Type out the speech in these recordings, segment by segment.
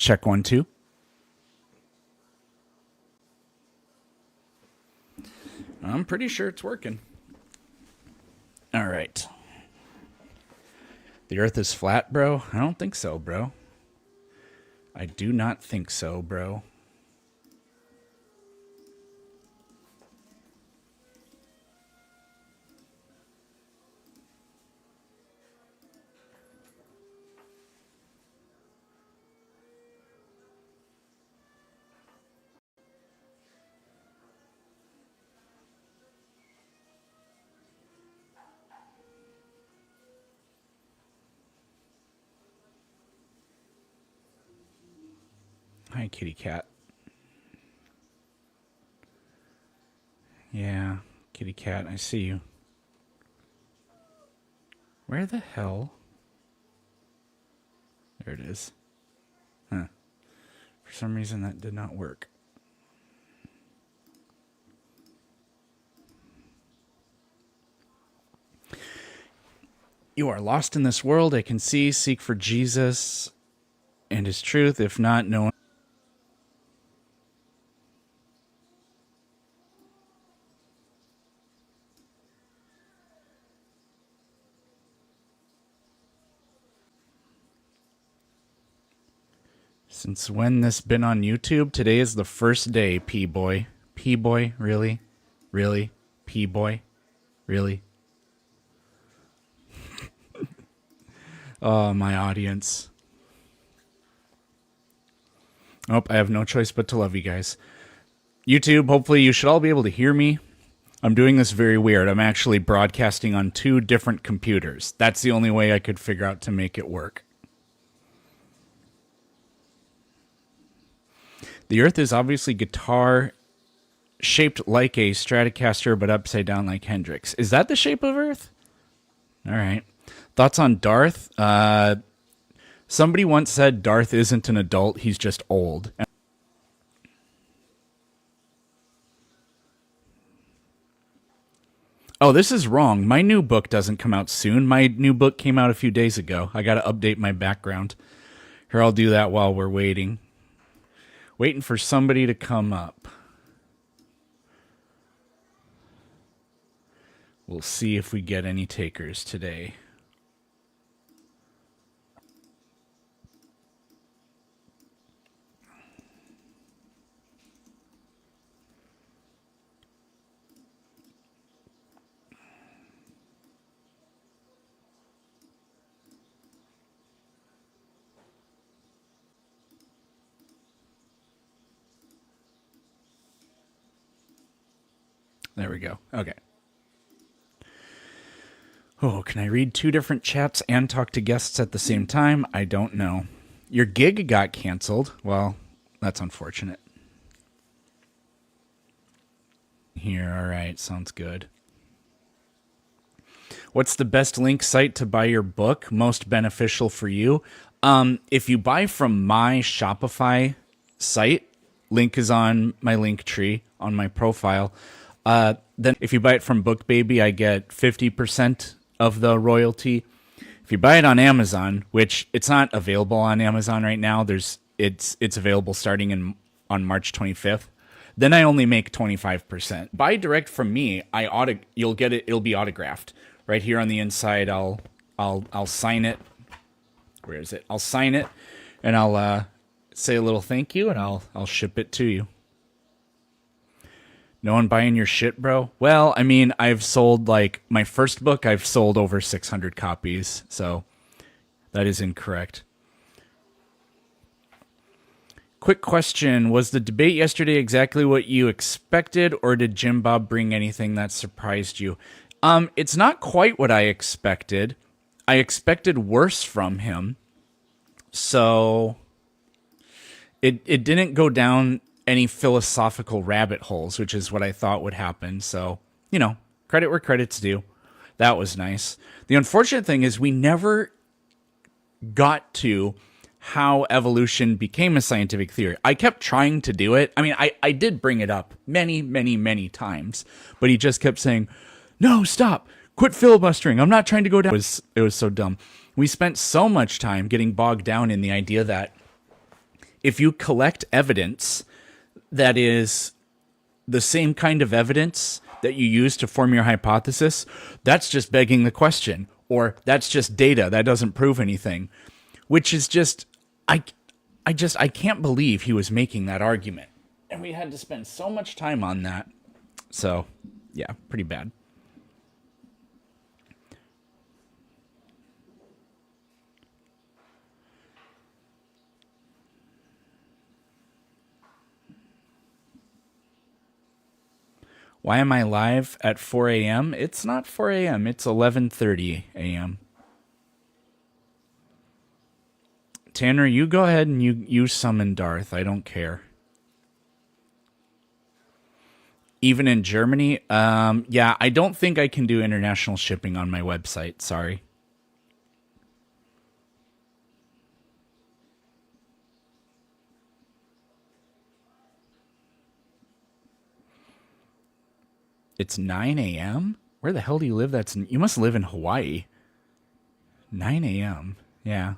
Check 1, 2. I'm pretty sure it's working. All right. The earth is flat, bro? I don't think so, bro. I do not think so, bro. Hi, kitty cat. Yeah, kitty cat, I see you. Where the hell? There it is. Huh. For some reason that did not work. You are lost in this world, I can see. Seek for Jesus and his truth. If not, no one. Since when this been on YouTube? Today is the first day, P-boy. P-boy? Really? Really? P-boy? Really? Oh, my audience. Oh, I have no choice but to love you guys. YouTube, hopefully you should all be able to hear me. I'm doing this very weird. I'm actually broadcasting on 2 different computers. That's the only way I could figure out to make it work. The Earth is obviously guitar shaped like a Stratocaster, but upside down like Hendrix. Is that the shape of Earth? All right. Thoughts on Darth? Somebody once said Darth isn't an adult, he's just old. Oh, this is wrong. My new book doesn't come out soon. My new book came out a few days ago. I got to update my background. Here, I'll do that while we're waiting. Waiting for somebody to come up. We'll see if we get any takers today. There we go. Okay. Oh, can I read 2 different chats and talk to guests at the same time? I don't know. Your gig got canceled. Well, that's unfortunate. Here, all right, sounds good. What's the best link site to buy your book? Most beneficial for you? If you buy from my Shopify site, link is on my link tree on my profile. Then if you buy it from BookBaby, I get 50% of the royalty. If you buy it on Amazon, which it's not available on Amazon right now, it's available starting on March 25th. Then I only make 25%. Buy direct from me, you'll get it. It'll be autographed right here on the inside. I'll sign it. Where is it? I'll sign it, and I'll say a little thank you, and I'll ship it to you. No one buying your shit, bro? Well, I mean, I've sold, like, my first book, I've sold over 600 copies, so that is incorrect. Quick question. Was the debate yesterday exactly what you expected, or did Jim Bob bring anything that surprised you? It's not quite what I expected. I expected worse from him, so it didn't go down any philosophical rabbit holes, which is what I thought would happen. So, you know, credit where credit's due. That was nice. The unfortunate thing is we never got to how evolution became a scientific theory. I kept trying to do it. I mean, I did bring it up many, many, many times, but he just kept saying, no, stop, quit filibustering. I'm not trying to go down. It was so dumb. We spent so much time getting bogged down in the idea that if you collect evidence that is the same kind of evidence that you use to form your hypothesis, that's just begging the question, or that's just data that doesn't prove anything, which is just, I can't believe he was making that argument. And we had to spend so much time on that. So, yeah, pretty bad. Why am I live at 4 a.m.? It's not 4 a.m. It's 11:30 a.m. Tanner, you go ahead and you summon Darth. I don't care. Even in Germany? Yeah, I don't think I can do international shipping on my website. Sorry. It's 9 a.m.? Where the hell do you live? You must live in Hawaii. 9 a.m. Yeah.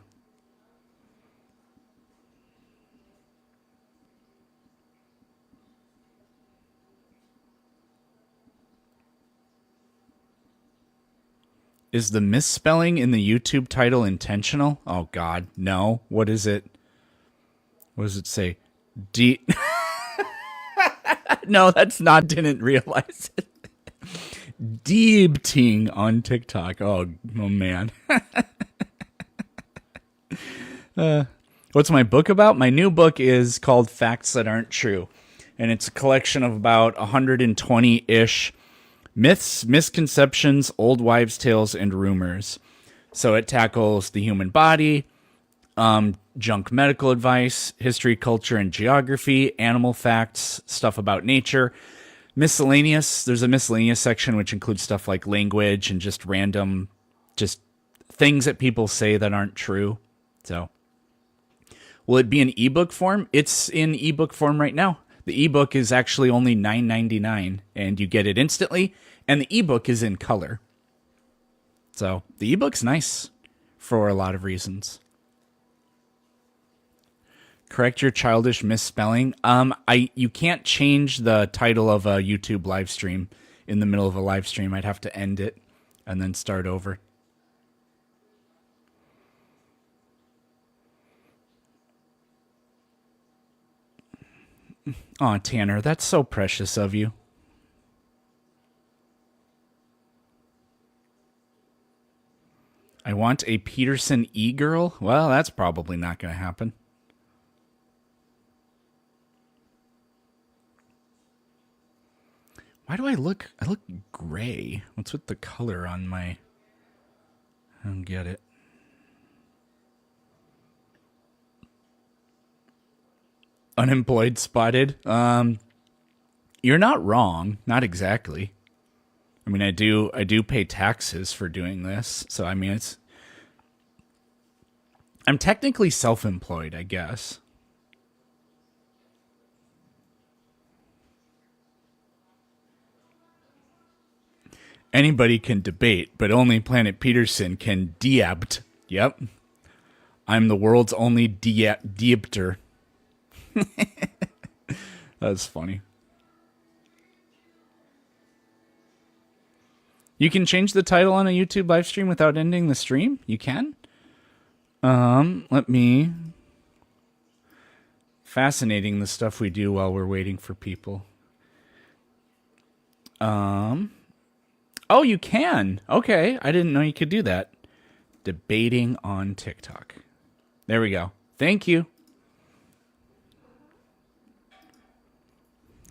Is the misspelling in the YouTube title intentional? Oh, God, no. What is it? What does it say? No, that's not. Didn't realize it. Deebting on TikTok. Oh man. What's my book about? My new book is called Facts That Aren't True. And it's a collection of about 120-ish myths, misconceptions, old wives' tales, and rumors. So it tackles the human body, junk medical advice, history, culture, and geography, animal facts, stuff about nature, miscellaneous. There's a miscellaneous section which includes stuff like language and just random, just things that people say that aren't true. So, will it be in ebook form? It's in ebook form right now. The ebook is actually only $9.99, and you get it instantly. And the ebook is in color. So the ebook's nice for a lot of reasons. Correct your childish misspelling. You can't change the title of a YouTube live stream in the middle of a live stream. I'd have to end it and then start over. Aw, Tanner, that's so precious of you. I want a Peterson e-girl? Well, that's probably not going to happen. Why do I look gray? What's with the color on my... I don't get it. Unemployed spotted? You're not wrong. Not exactly. I mean, I do pay taxes for doing this. So, I mean, I'm technically self-employed, I guess. Anybody can debate, but only Planet Peterson can deabt. Yep. I'm the world's only deabter. That's funny. You can change the title on a YouTube live stream without ending the stream? You can? Let me... Fascinating, the stuff we do while we're waiting for people. Oh, you can. Okay, I didn't know you could do that. Debating on TikTok. There we go. Thank you.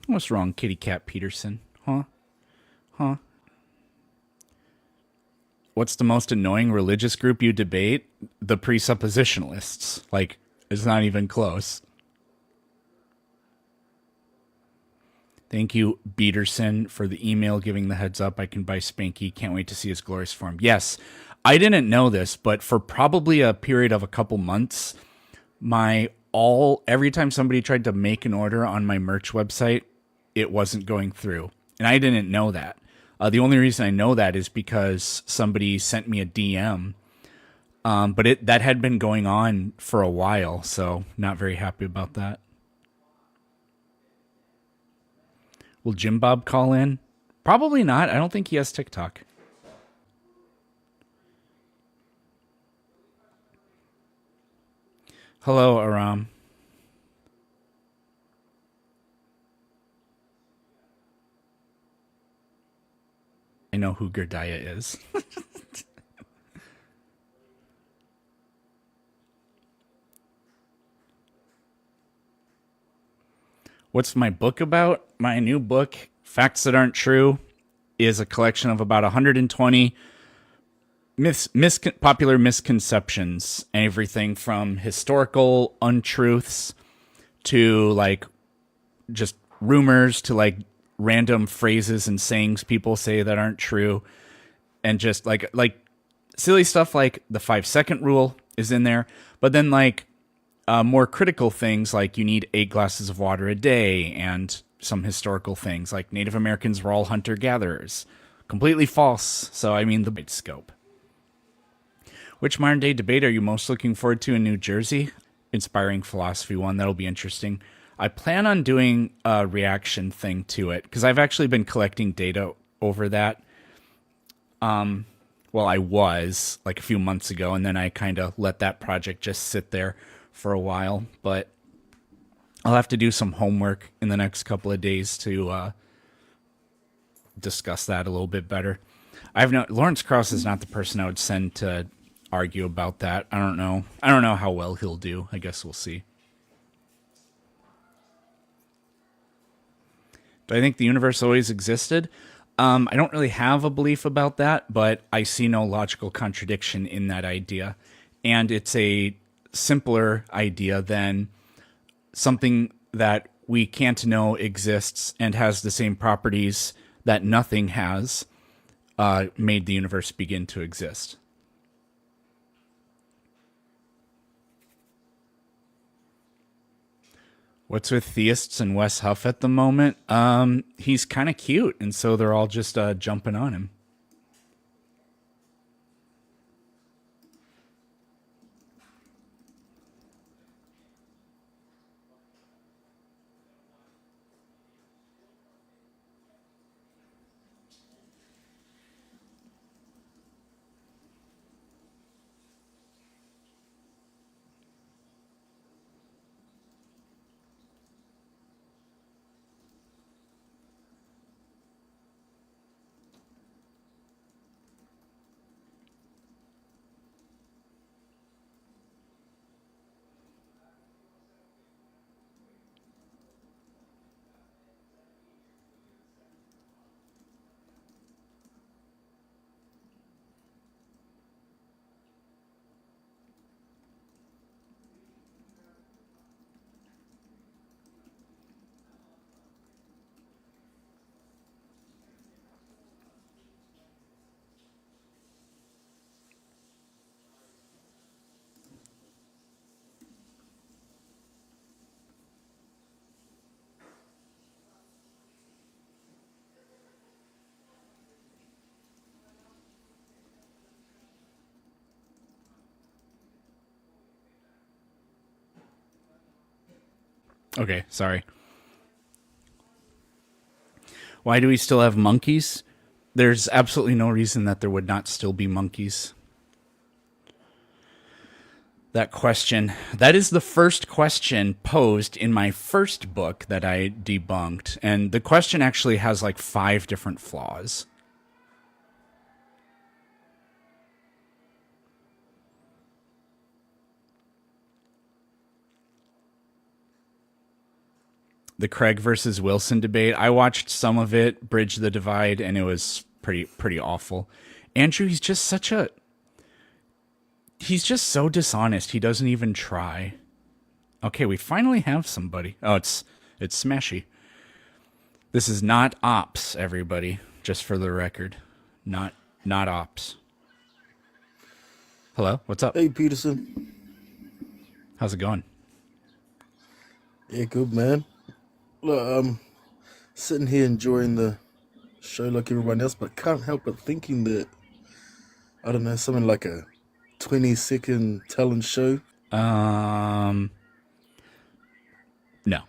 What's wrong, Kitty Cat Peterson? Huh? What's the most annoying religious group you debate? The presuppositionalists. Like, it's not even close. Thank you, Peterson, for the email giving the heads up. I can buy Spanky. Can't wait to see his glorious form. Yes, I didn't know this, but for probably a period of a couple months, every time somebody tried to make an order on my merch website, it wasn't going through. And I didn't know that. The only reason I know that is because somebody sent me a DM But that had been going on for a while, so not very happy about that. Will Jim Bob call in? Probably not. I don't think he has TikTok. Hello, Aram. I know who Gerdaya is. What's my book about? My new book, Facts That Aren't True, is a collection of about 120 popular misconceptions. Everything from historical untruths to like just rumors to like random phrases and sayings people say that aren't true, and just like silly stuff like the 5 second rule is in there, but then like more critical things like you need 8 glasses of water a day, and some historical things like Native Americans were all hunter gatherers. Completely false. So I mean the big scope. Which modern day debate are you most looking forward to in New Jersey? Inspiring philosophy one. That'll be interesting. I plan on doing a reaction thing to it because I've actually been collecting data over that. Well, I was like a few months ago, and then I kind of let that project just sit there for a while. But I'll have to do some homework in the next couple of days to discuss that a little bit better. Lawrence Krauss is not the person I would send to argue about that. I don't know. I don't know how well he'll do. I guess we'll see. Do I think the universe always existed? I don't really have a belief about that, but I see no logical contradiction in that idea. And it's a simpler idea than something that we can't know exists and has the same properties that nothing has made the universe begin to exist. What's with theists and Wes Huff at the moment? He's kind of cute, and so they're all just jumping on him. Okay, sorry. Why do we still have monkeys? There's absolutely no reason that there would not still be monkeys. That question. That is the first question posed in my first book that I debunked. And the question actually has like 5 different flaws. The Craig versus Wilson debate. I watched some of it, Bridge the Divide, and it was pretty awful. Andrew, he's just so dishonest. He doesn't even try. Okay, we finally have somebody. Oh, it's Smashy. This is not ops, everybody. Just for the record, not ops. Hello, what's up? Hey Peterson. How's it going? Yeah, good man. Look, I'm sitting here enjoying the show like everyone else, but can't help but thinking that I don't know, something like a 20-second talent show? Um, no.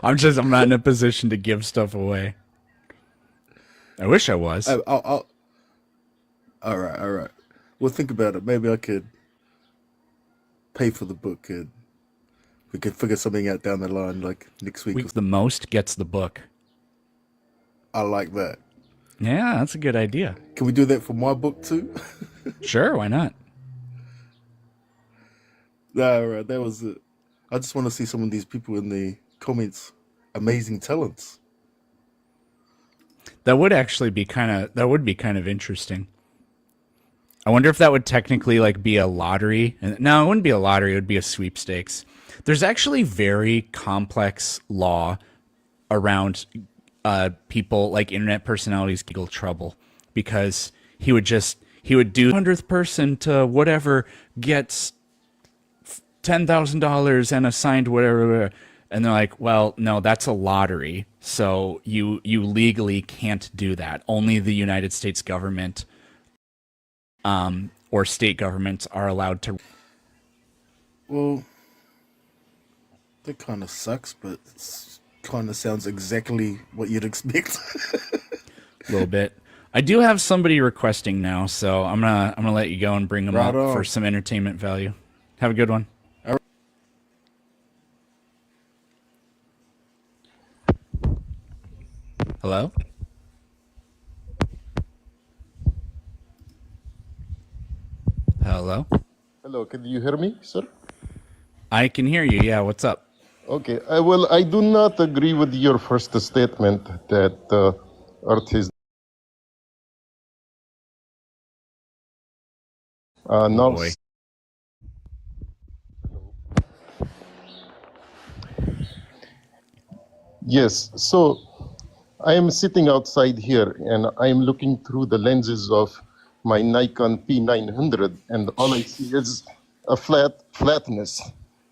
I'm not in a position to give stuff away. I wish I was. All right, all right. Well, think about it. Maybe I could pay for the book and we could figure something out down the line, like next week. The most gets the book. I like that. Yeah, that's a good idea. Can we do that for my book too? Sure, why not? Nah, all right, that was it. I just want to see some of these people in the comments. Amazing talents. That would actually be that would be kind of interesting. I wonder if that would technically like be a lottery. No, it wouldn't be a lottery, it would be a sweepstakes. There's actually very complex law around people like internet personalities get legal trouble because he would do 100th person to whatever gets $10,000 and assigned whatever, and they're like, well, no, that's a lottery, so you legally can't do that. Only the United States government or state governments are allowed to. Well, that kind of sucks, but kind of sounds exactly what you'd expect. A little bit. I do have somebody requesting now, so I'm gonna let you go and bring them Right up for on. some entertainment value. Have a good one. All right. Hello? Hello? Hello, can you hear me, sir? I can hear you. Yeah, what's up? Okay, well, I do not agree with your first statement that Earth is Oh now. boy. Yes, so I am sitting outside here and I am looking through the lenses of my Nikon P900, and all I see is a flatness.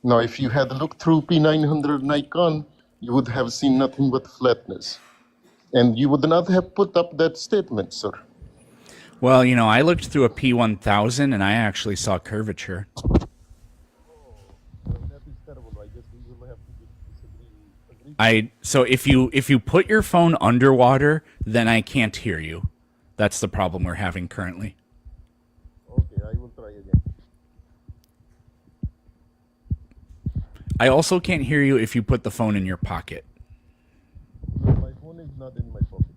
Now, if you had looked through P900 Nikon, you would have seen nothing but flatness. And you would not have put up that statement, sir. Well, I looked through a P1000 and I actually saw curvature. That is terrible. I guess we will have to disagree. So if you put your phone underwater, then I can't hear you. That's the problem we're having currently. Okay, I will try again. I also can't hear you if you put the phone in your pocket. My phone is not in my pocket.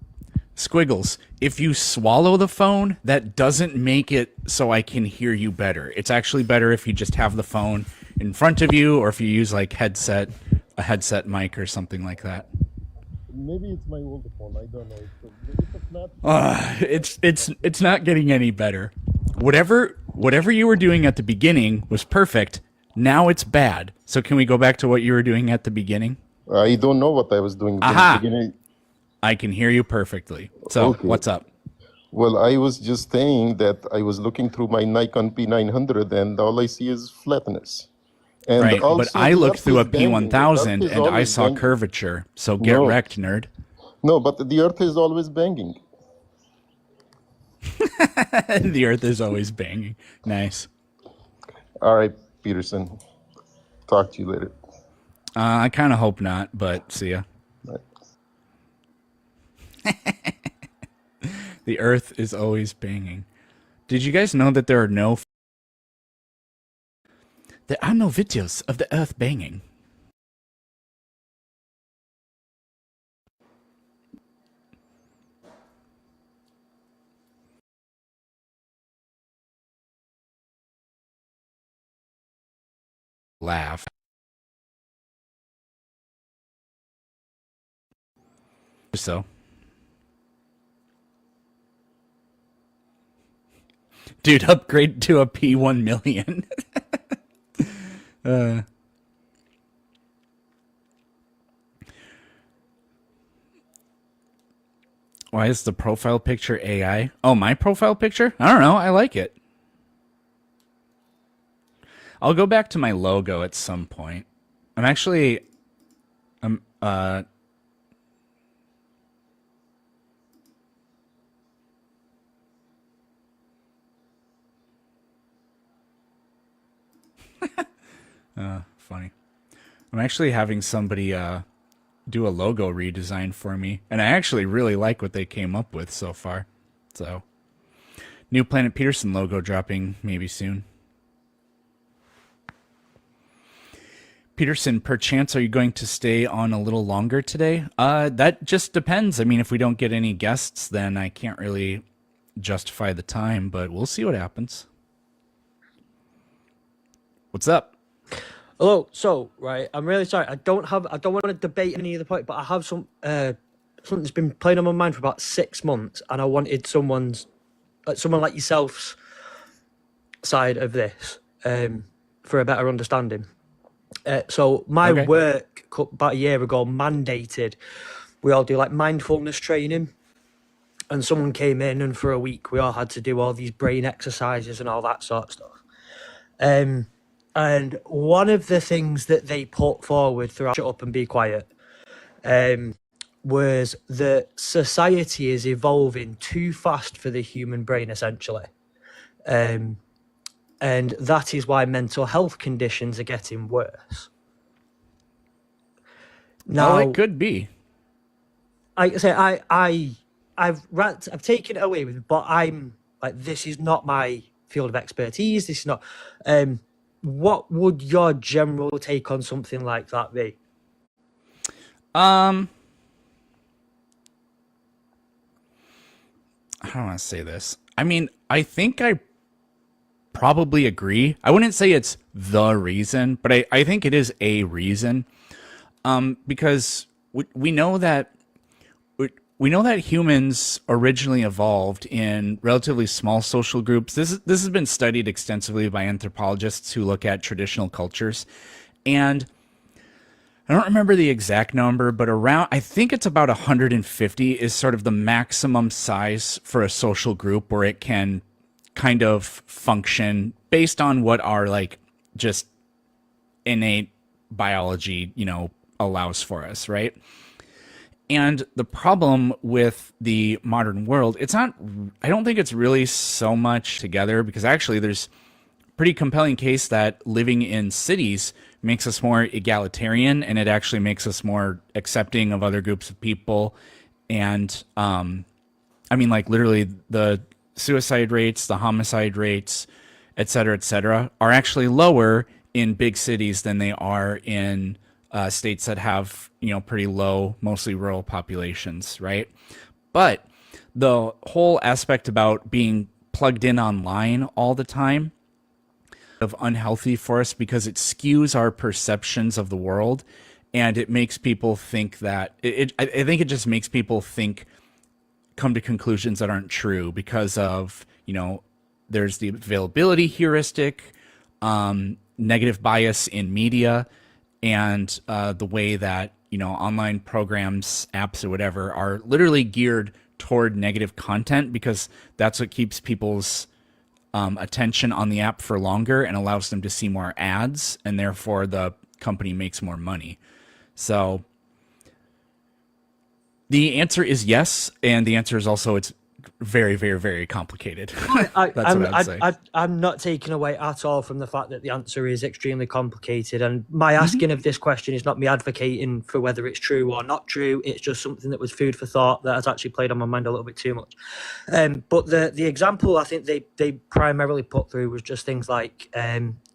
Squiggles, if you swallow the phone, that doesn't make it so I can hear you better. It's actually better if you just have the phone in front of you or if you use like a headset mic or something like that. Maybe it's my old phone. I don't know. It's a flat. It's not getting any better. Whatever you were doing at the beginning was perfect. Now it's bad. So can we go back to what you were doing at the beginning? I don't know what I was doing at Aha! the beginning. I can hear you perfectly. So Okay. what's up? Well, I was just saying that I was looking through my Nikon P900 and all I see is flatness. And Right, but also I the looked Earth through a is banging. The Earth P1000 is and I always saw banging. curvature. So get No, wrecked, nerd. no, but the Earth is always banging. The earth is always banging. Nice. All right, Peterson. Talk to you later. I kind of hope not, but see ya. Bye. The earth is always banging. Did you guys know that there are no videos of the earth banging? Laugh. So. Dude, upgrade to a P1 million. Why is the profile picture AI? Oh, my profile picture? I don't know. I like it. I'll go back to my logo at some point. I'm Funny. I'm actually having somebody do a logo redesign for me, and I actually really like what they came up with so far. So, new Planet Peterson logo dropping maybe soon. Peterson, perchance, are you going to stay on a little longer today? That just depends. I mean, if we don't get any guests, then I can't really justify the time, but we'll see what happens. What's up? Hello. So, right, I'm really sorry. I don't want to debate any of the point, but I have something that's been playing on my mind for about 6 months, and I wanted someone like yourself's side of this for a better understanding. So my Okay. work about a year ago mandated we all do like mindfulness training, and someone came in, and for a week we all had to do all these brain exercises and all that sort of stuff. And one of the things that they put forward throughout Shut Up and Be Quiet was that society is evolving too fast for the human brain, essentially. And that is why mental health conditions are getting worse. Now, It could be. I say I've taken it away with me, but I'm like, this is not my field of expertise. This is not. What would your general take on something like that be? I don't want to say this. I mean, I think I probably agree. I wouldn't say it's the reason, but I think it is a reason. Because we know that humans originally evolved in relatively small social groups. This has been studied extensively by anthropologists who look at traditional cultures, and I don't remember the exact number, but I think it's about 150 is sort of the maximum size for a social group where it can kind of function based on what our like just innate biology, allows for us, right? And the problem with the modern world, I don't think it's really so much together, because actually there's a pretty compelling case that living in cities makes us more egalitarian, and it actually makes us more accepting of other groups of people. And I mean, like, literally the suicide rates, the homicide rates, et cetera, are actually lower in big cities than they are in states that have, pretty low, mostly rural populations, right? But the whole aspect about being plugged in online all the time of unhealthy for us, because it skews our perceptions of the world, and it makes people think that I think it just makes people come to conclusions that aren't true because of, there's the availability heuristic, negative bias in media, and the way that, online programs, apps, or whatever are literally geared toward negative content, because that's what keeps people's attention on the app for longer and allows them to see more ads, and therefore the company makes more money. So the answer is yes, and the answer is also it's very, very, very complicated. That's what I'd say. I'm not taking away at all from the fact that the answer is extremely complicated, and my asking of this question is not me advocating for whether it's true or not true. It's just something that was food for thought that has actually played on my mind a little bit too much. But the example I think they primarily put through was just things like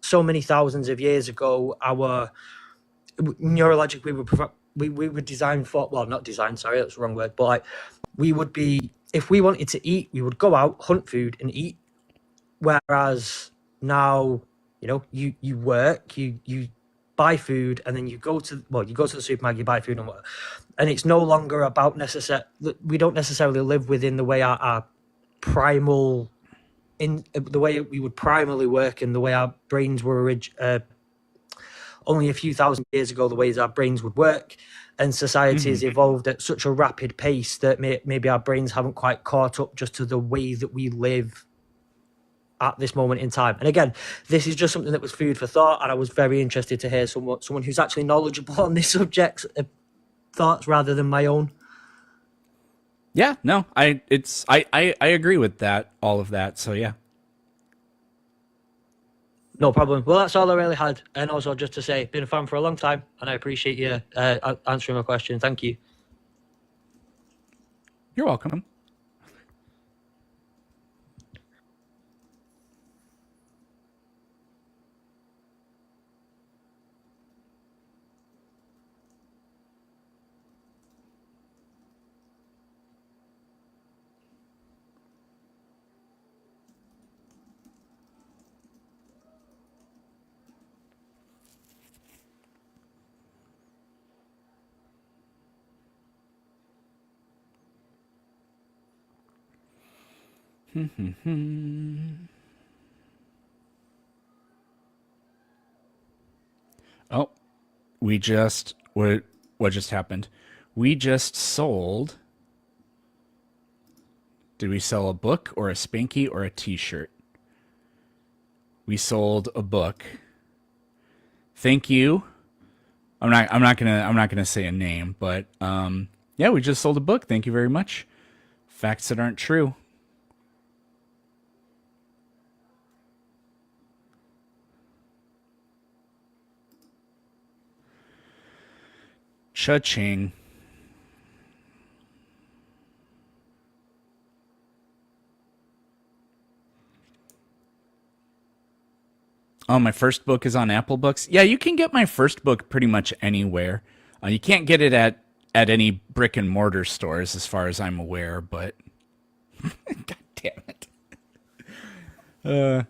so many thousands of years ago, our neurologic we were designed for, well, not designed, sorry, that's the wrong word, but like we would be, if we wanted to eat, we would go out, hunt food and eat. Whereas now, you work, you buy food, and then you go to the supermarket, you buy food and whatever. And it's no longer about we don't necessarily live within the way our primal, in the way we would primarily work, and the way our brains were only a few thousand years ago, the ways our brains would work. And society has evolved at such a rapid pace that maybe our brains haven't quite caught up just to the way that we live at this moment in time. And again, this is just something that was food for thought, and I was very interested to hear someone who's actually knowledgeable on this subject thoughts rather than my own. Yeah, no, I agree with that, all of that. So yeah. No problem. Well, that's all I really had. And also, just to say, been a fan for a long time, and I appreciate you answering my question. Thank you. You're welcome. Oh, what just happened? We just sold. Did we sell a book or a Spanky or a T-shirt? We sold a book. Thank you. I'm not gonna say a name, but yeah, we just sold a book. Thank you very much. Facts that aren't true. Cha-ching. Oh, my first book is on Apple Books. Yeah, you can get my first book pretty much anywhere. You can't get it at any brick and mortar stores, as far as I'm aware. But God damn it!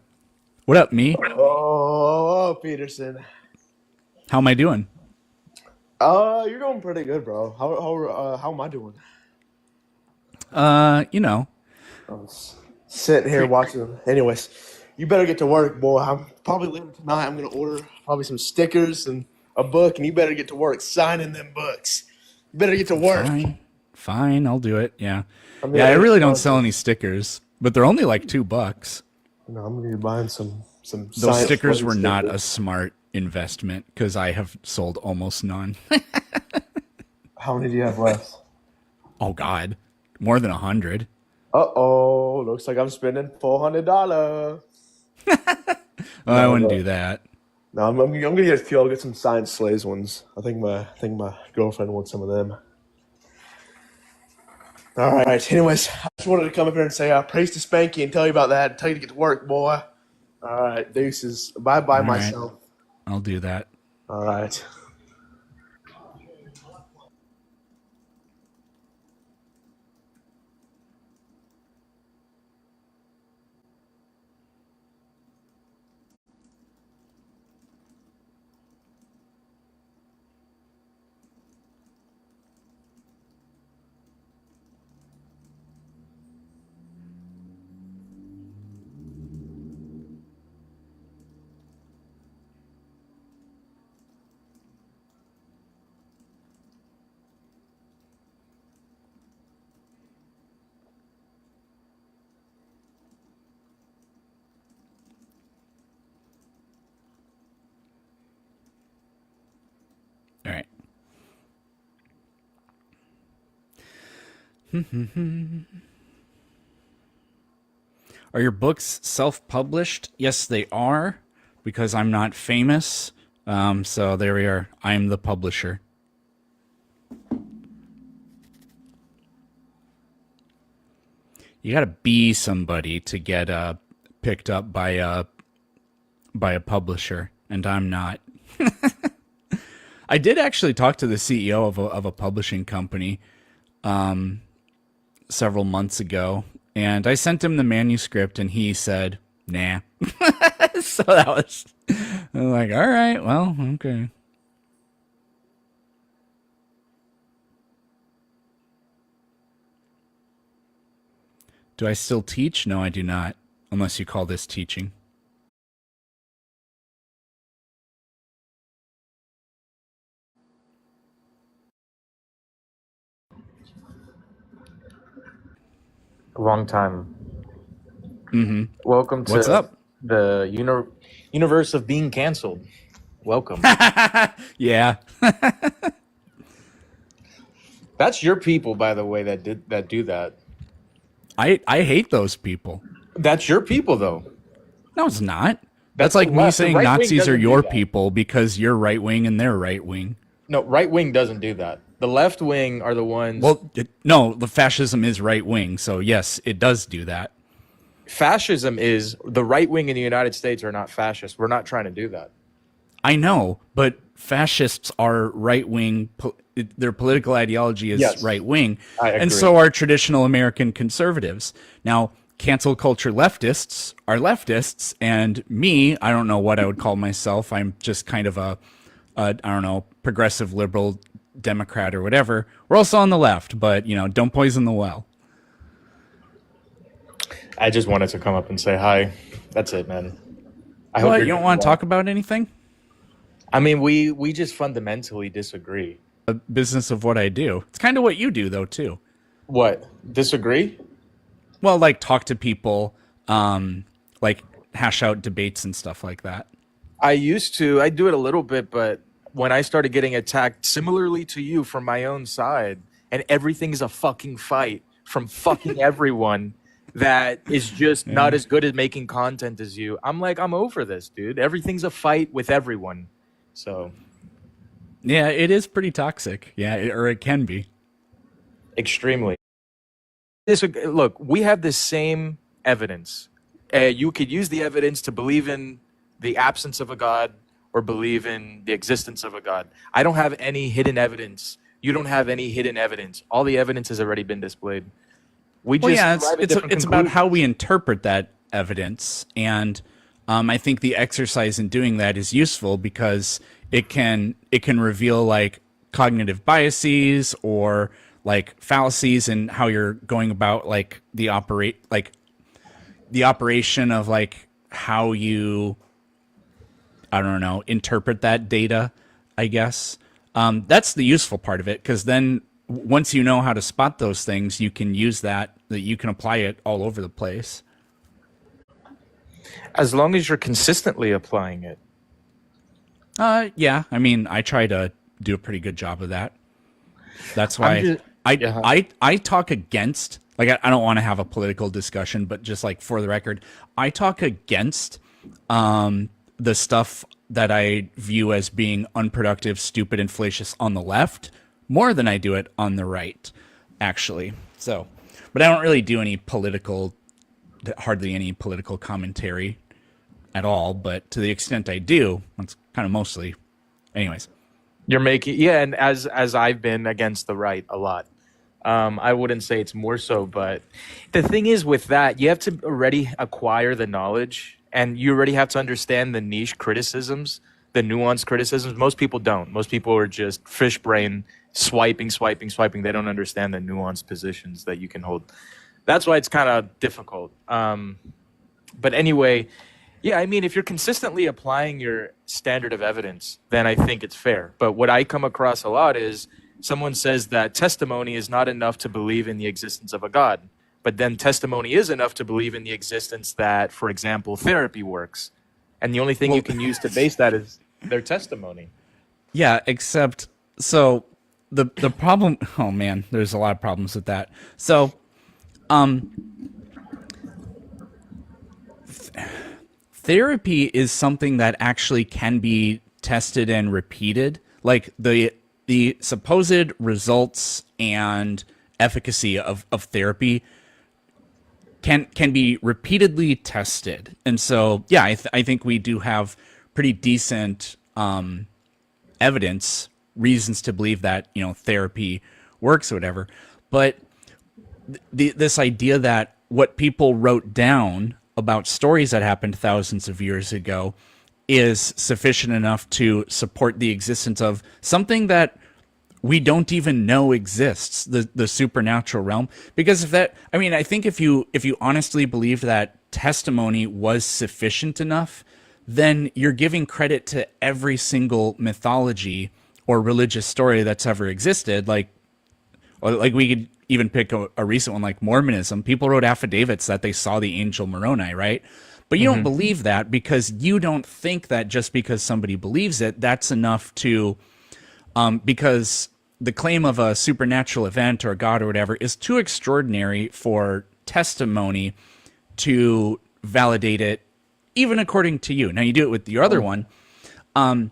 What up, me? Oh, Peterson. How am I doing? You're doing pretty good, bro. How am I doing? You know, I'm sitting here watching. Anyways, you better get to work, boy. I'm probably later tonight. I'm gonna order probably some stickers and a book, and you better get to work signing them books. You better get to work. fine, I'll do it. Yeah, I'm yeah. I gonna really be don't buying sell some. any stickers, but they're only like $2. No, I'm gonna be buying some Those science stickers slave were not a stickers. smart investment because I have sold almost none. How many do you have left? Oh God, more than 100. Uh-oh, looks like I'm spending $400. Oh, I No, wouldn't but do that. no, I'm gonna get a few. I'll get some science slaves ones. I think my girlfriend wants some of them. All right. Anyways, I just wanted to come up here and say praise to Spanky and tell you about that. And tell you to get to work, boy. All right, deuces. Bye bye All right, myself. I'll do that. All right. All right. Are your books self-published? Yes, they are, because I'm not famous. So there we are. I'm the publisher. You got to be somebody to get picked up by a publisher, and I'm not. I did actually talk to the CEO of a publishing company several months ago, and I sent him the manuscript, and he said, "Nah." So that was I was like, all right, well, okay. Do I still teach? No, I do not, unless you call this teaching. Long time. Welcome What's to up? the universe of being canceled. Welcome. Yeah. That's your people, by the way, that do that. I hate those people. That's your people, though. No, it's not. That's That's the like me left. The saying right wing Nazis are doesn't do your that. people because you're right wing and they're right wing. No, right wing doesn't do that. The left wing are the ones. Well, no, the fascism is right wing, so yes, it does do that. Fascism is the right wing in the United States are not fascist. We're not trying to do that. I know, but fascists are right wing. Their political ideology is Yes, right wing, I and agree. so are traditional American conservatives. Now, cancel culture leftists are leftists, and me, I don't know what I would call myself. I'm just kind of a I don't know, progressive liberal Democrat or whatever. We're also on the left, but don't poison the well. I just wanted to come up and say hi. That's it, man. I hope What? you're You don't doing want to well. talk about anything? I mean, we just fundamentally disagree. The business of what I do. It's kind of what you do, though, too. What? Disagree? Well, like talk to people, like hash out debates and stuff like that. I used to. I do it a little bit, but when I started getting attacked similarly to you from my own side, and everything's a fucking fight from fucking everyone that is just Yeah. not as good at making content as you, I'm like, I'm over this, dude. Everything's a fight with everyone. So, Yeah, it is pretty toxic. Yeah, or it can be. extremely. Look, we have the same evidence. You could use the evidence to believe in the absence of a God or believe in the existence of a God. I don't have any hidden evidence. You don't have any hidden evidence. All the evidence has already been displayed. We Well, just yeah, arrive at different it's about how conclusions. we interpret that evidence, and I think the exercise in doing that is useful because it can reveal like cognitive biases or like fallacies in how you're going about like the operation of like how you, I don't know, interpret that data, I guess. That's the useful part of it, because then once you know how to spot those things, you can use that you can apply it all over the place. As long as you're consistently applying it. Yeah, I mean, I try to do a pretty good job of that. That's I'm why just, I yeah. I talk against, like, I don't want to have a political discussion, but just like for the record, I talk against the stuff that I view as being unproductive, stupid, and fallacious on the left more than I do it on the right, actually. So, but I don't really do hardly any political commentary at all. But to the extent I do, that's kind of mostly, anyways. You're making, yeah, and as I've been against the right a lot. I wouldn't say it's more so, but the thing is with that, you have to already acquire the knowledge and you already have to understand the niche criticisms, the nuanced criticisms. Most people don't. Most people are just fish brain, swiping, swiping, swiping. They don't understand the nuanced positions that you can hold. That's why it's kind of difficult. But anyway, yeah, I mean, if you're consistently applying your standard of evidence, then I think it's fair. But what I come across a lot is someone says that testimony is not enough to believe in the existence of a God. But then testimony is enough to believe in the existence that, for example, therapy works. And the only thing you can use to base that is their testimony. Yeah, except so the problem. Oh man, there's a lot of problems with that. So, therapy is something that actually can be tested and repeated. Like the supposed results and efficacy of therapy can be repeatedly tested. And so, yeah, I think we do have pretty decent evidence, reasons to believe that therapy works or whatever. But this idea that what people wrote down about stories that happened thousands of years ago is sufficient enough to support the existence of something that we don't even know exists, the supernatural realm. Because if that, I mean, I think if you honestly believed that testimony was sufficient enough, then you're giving credit to every single mythology or religious story that's ever existed. Like we could even pick a recent one like Mormonism. People wrote affidavits that they saw the angel Moroni, right? But you don't believe that because you don't think that just because somebody believes it, that's enough to, because the claim of a supernatural event or a God or whatever is too extraordinary for testimony to validate it even according to you. Now you do it with the other one. And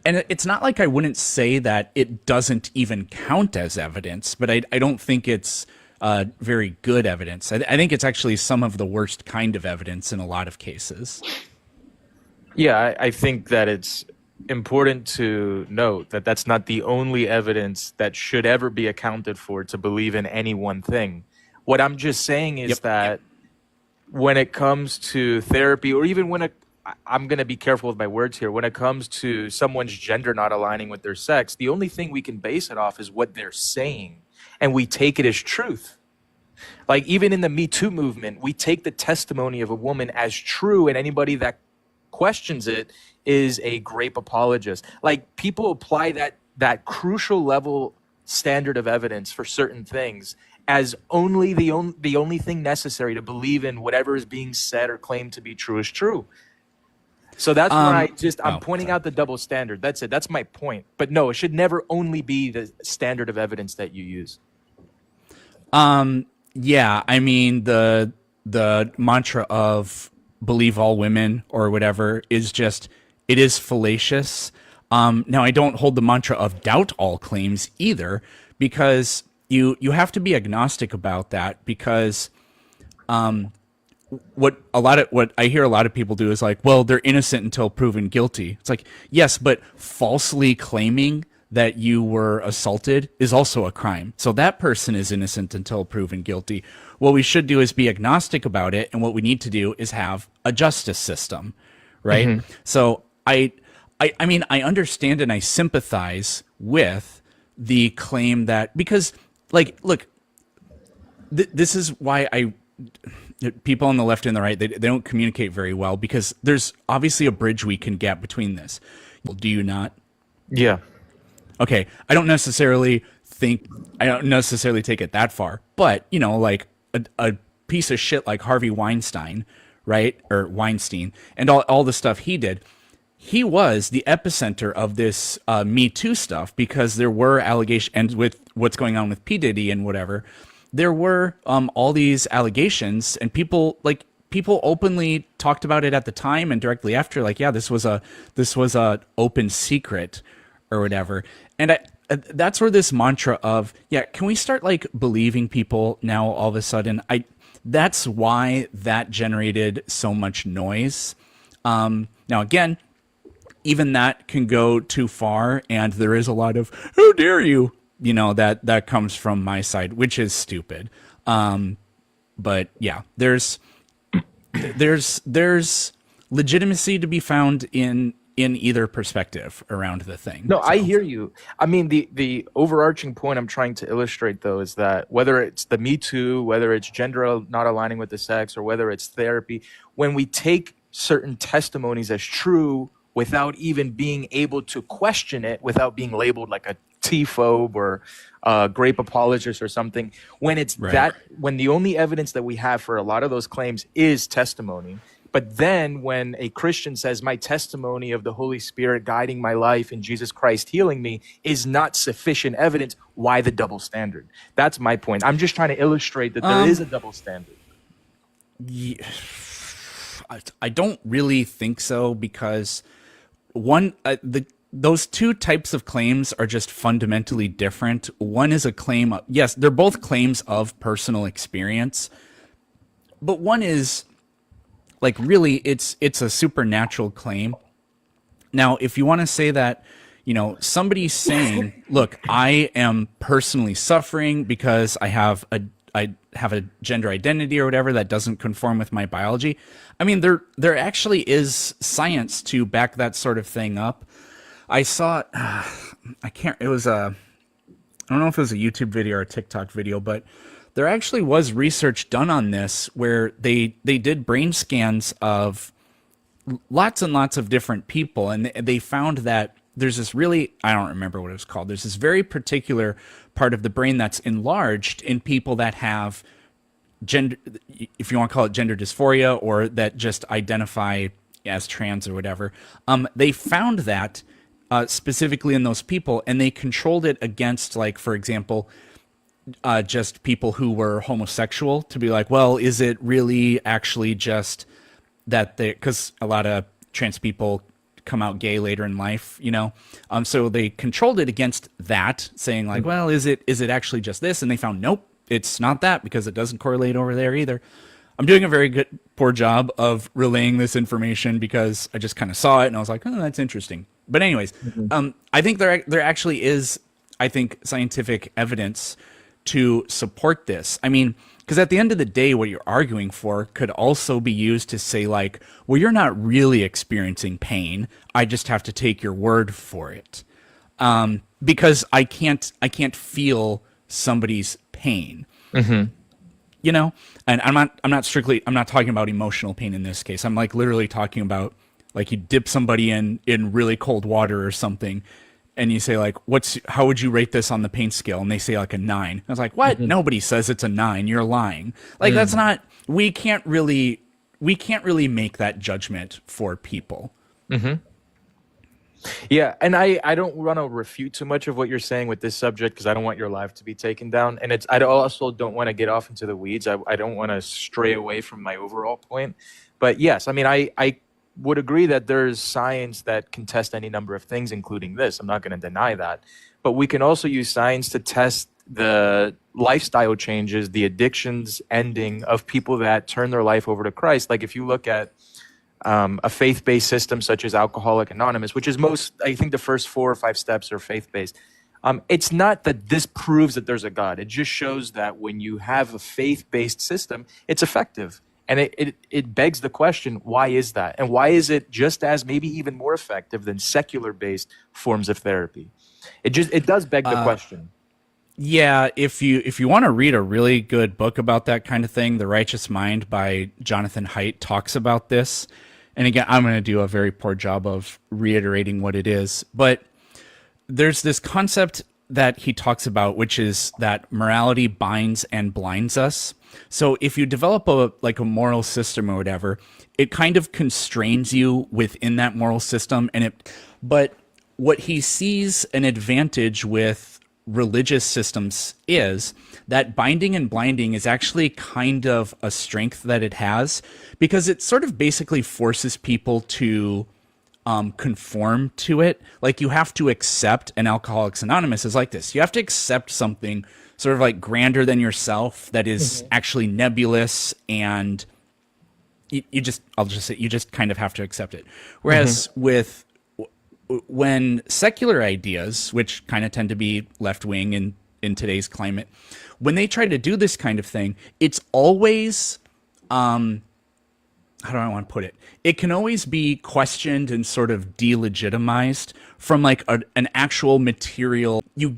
it's not like I wouldn't say that it doesn't even count as evidence, but I don't think it's very good evidence. I think it's actually some of the worst kind of evidence in a lot of cases. Yeah, I think that it's important to note that that's not the only evidence that should ever be accounted for to believe in any one thing. What I'm just saying is that when it comes to therapy, or even I'm going to be careful with my words here, when it comes to someone's gender not aligning with their sex, the only thing we can base it off is what they're saying, and we take it as truth. Like, even in the Me Too movement, we take the testimony of a woman as true, and anybody that questions it is a grape apologist. Like, people apply that crucial level standard of evidence for certain things as only the only thing necessary to believe in whatever is being said or claimed to be true is true. So that's why I'm pointing out the double standard. That's it. That's my point. But no, it should never only be the standard of evidence that you use. Yeah, I mean the mantra of believe all women or whatever is just, it is fallacious. Now I don't hold the mantra of doubt all claims either, because you have to be agnostic about that, because what I hear a lot of people do is like, well, they're innocent until proven guilty. It's like, yes, but falsely claiming that you were assaulted is also a crime. So that person is innocent until proven guilty. What we should do is be agnostic about it, and what we need to do is have a justice system, right? Mm-hmm. So I mean, I understand and I sympathize with the claim that, because, like, look, this is why people on the left and the right, they don't communicate very well, because there's obviously a bridge we can get between this. Well, do you not? Yeah. Okay. I don't necessarily take it that far, but, you know, like a piece of shit like Harvey Weinstein, right? Or Weinstein, and all the stuff he did. He was the epicenter of this Me Too stuff, because there were allegations, and with what's going on with P. Diddy and whatever, there were all these allegations, and people openly talked about it at the time and directly after, like, yeah, this was a open secret or whatever. And that's where this mantra of, yeah, can we start like believing people now all of a sudden? That's why that generated so much noise. Now again, even that can go too far, and there is a lot of "how dare you," you know, that comes from my side, which is stupid. But yeah, there's legitimacy to be found in either perspective around the thing. No, so. I hear you. I mean, the overarching point I'm trying to illustrate, though, is that whether it's the Me Too, whether it's gender not aligning with the sex, or whether it's therapy, when we take certain testimonies as true without even being able to question it, without being labeled like a T-phobe or a grape apologist or something, when it's right. When the only evidence that we have for a lot of those claims is testimony, but then when a Christian says my testimony of the Holy Spirit guiding my life and Jesus Christ healing me is not sufficient evidence, why the double standard? That's my point. I'm just trying to illustrate that there is a double standard. Yeah, I don't really think so, because those two types of claims are just fundamentally different. One is a claim of, yes, they're both claims of personal experience, but one is like, really, it's a supernatural claim. Now, if you want to say that, you know, somebody's saying, look, I am personally suffering because I have a gender identity or whatever that doesn't conform with my biology. I mean, there actually is science to back that sort of thing up. I saw, I don't know if it was a YouTube video or a TikTok video, but there actually was research done on this where they did brain scans of lots and lots of different people, and they found that there's this really, I don't remember what it was called, there's this very particular part of the brain that's enlarged in people that have gender, if you want to call it gender dysphoria, or that just identify as trans or whatever. They found that specifically in those people, and they controlled it against, like, for example, just people who were homosexual, to be like, well, is it really actually just that they, because a lot of trans people come out gay later in life, so they controlled it against that, saying like, well, is it actually just this? And they found nope, it's not that, because it doesn't correlate over there either. I'm doing a very poor job of relaying this information because I just kind of saw it and I was like, oh, that's interesting. But anyways, I think there actually is, I think, scientific evidence to support this. I mean, because at the end of the day, what you're arguing for could also be used to say like, well, you're not really experiencing pain. I just have to take your word for it, because I can't feel somebody's pain. And I'm not talking about emotional pain in this case. I'm like literally talking about like you dip somebody in really cold water or something, and you say like, how would you rate this on the pain scale? And they say like a 9. I was like, what? Nobody says it's a 9. You're lying. Like that's not, we can't really make that judgment for people. Yeah, and I don't want to refute too much of what you're saying with this subject because I don't want your life to be taken down, and I also don't want to get off into the weeds. I don't want to stray away from my overall point, but yes, I mean I would agree that there's science that can test any number of things, including this. I'm not going to deny that, but we can also use science to test the lifestyle changes, the addictions ending of people that turn their life over to Christ. Like if you look at a faith-based system such as Alcoholic Anonymous, which is I think the first 4 or 5 steps are faith-based. It's not that this proves that there's a God. It just shows that when you have a faith-based system, it's effective. And it begs the question, why is that? And why is it just as maybe even more effective than secular-based forms of therapy? It does beg the question. Yeah, if you want to read a really good book about that kind of thing, The Righteous Mind by Jonathan Haidt talks about this. And again, I'm going to do a very poor job of reiterating what it is, but there's this concept that he talks about, which is that morality binds and blinds us. So if you develop a moral system or whatever, it kind of constrains you within that moral system. But what he sees an advantage with religious systems is that binding and blinding is actually kind of a strength that it has, because it sort of basically forces people to conform to it. Like you have to accept, and Alcoholics Anonymous is like this. You have to accept something sort of like grander than yourself that is actually nebulous, and you just kind of have to accept it. Whereas when secular ideas, which kind of tend to be left-wing in today's climate, when they try to do this kind of thing, it's always, how do I want to put it? It can always be questioned and sort of delegitimized from like an actual material. You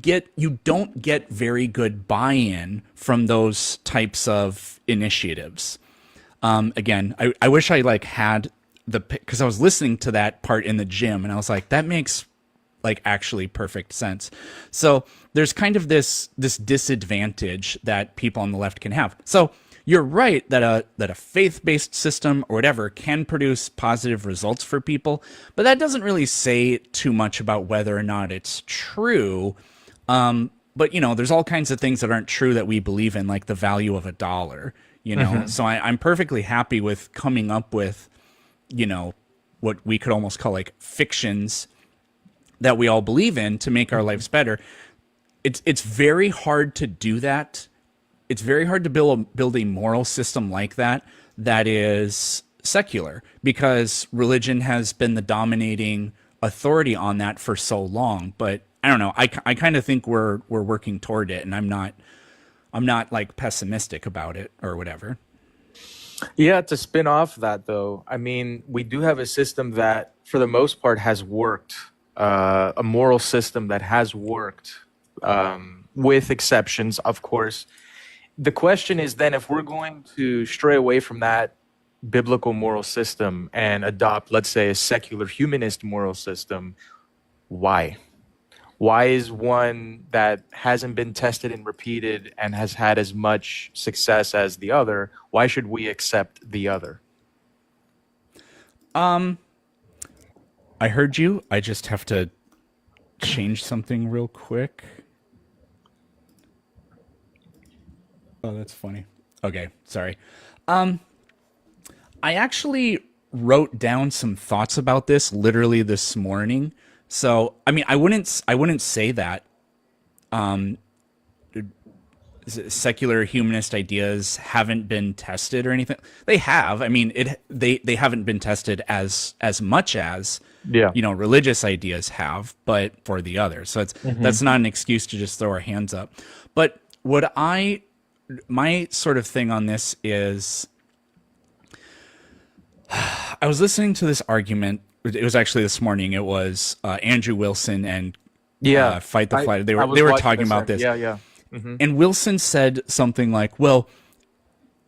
don't get very good buy-in from those types of initiatives. Again, I wish I like had because I was listening to that part in the gym and I was like, that makes like actually perfect sense. So there's kind of this disadvantage that people on the left can have. So you're right that a faith-based system or whatever can produce positive results for people, but that doesn't really say too much about whether or not it's true. But there's all kinds of things that aren't true that we believe in, like the value of $1. So I'm perfectly happy with coming up with what we could almost call like fictions that we all believe in to make our lives better. It's very hard to do that. It's very hard to build a moral system like that is secular, because religion has been the dominating authority on that for so long. But I don't know. I kind of think we're working toward it, and I'm not like pessimistic about it or whatever. Yeah, to spin off that though, I mean, we do have a system that for the most part has worked, a moral system that has worked, with exceptions, of course. The question is then, if we're going to stray away from that biblical moral system and adopt, let's say, a secular humanist moral system, why? Why is one that hasn't been tested and repeated and has had as much success as the other, why should we accept the other? I heard you. I just have to change something real quick. Oh, that's funny. Okay, sorry. I actually wrote down some thoughts about this literally this morning. So, I mean, I wouldn't say that secular humanist ideas haven't been tested or anything. They have. I mean, they haven't been tested as much as Yeah. religious ideas have, but for the others. So that's not an excuse to just throw our hands up. But my sort of thing on this is, I was listening to this argument. It was actually this morning. It was Andrew Wilson and Fight the Flight. They were talking about this. Yeah. And Wilson said something like, well,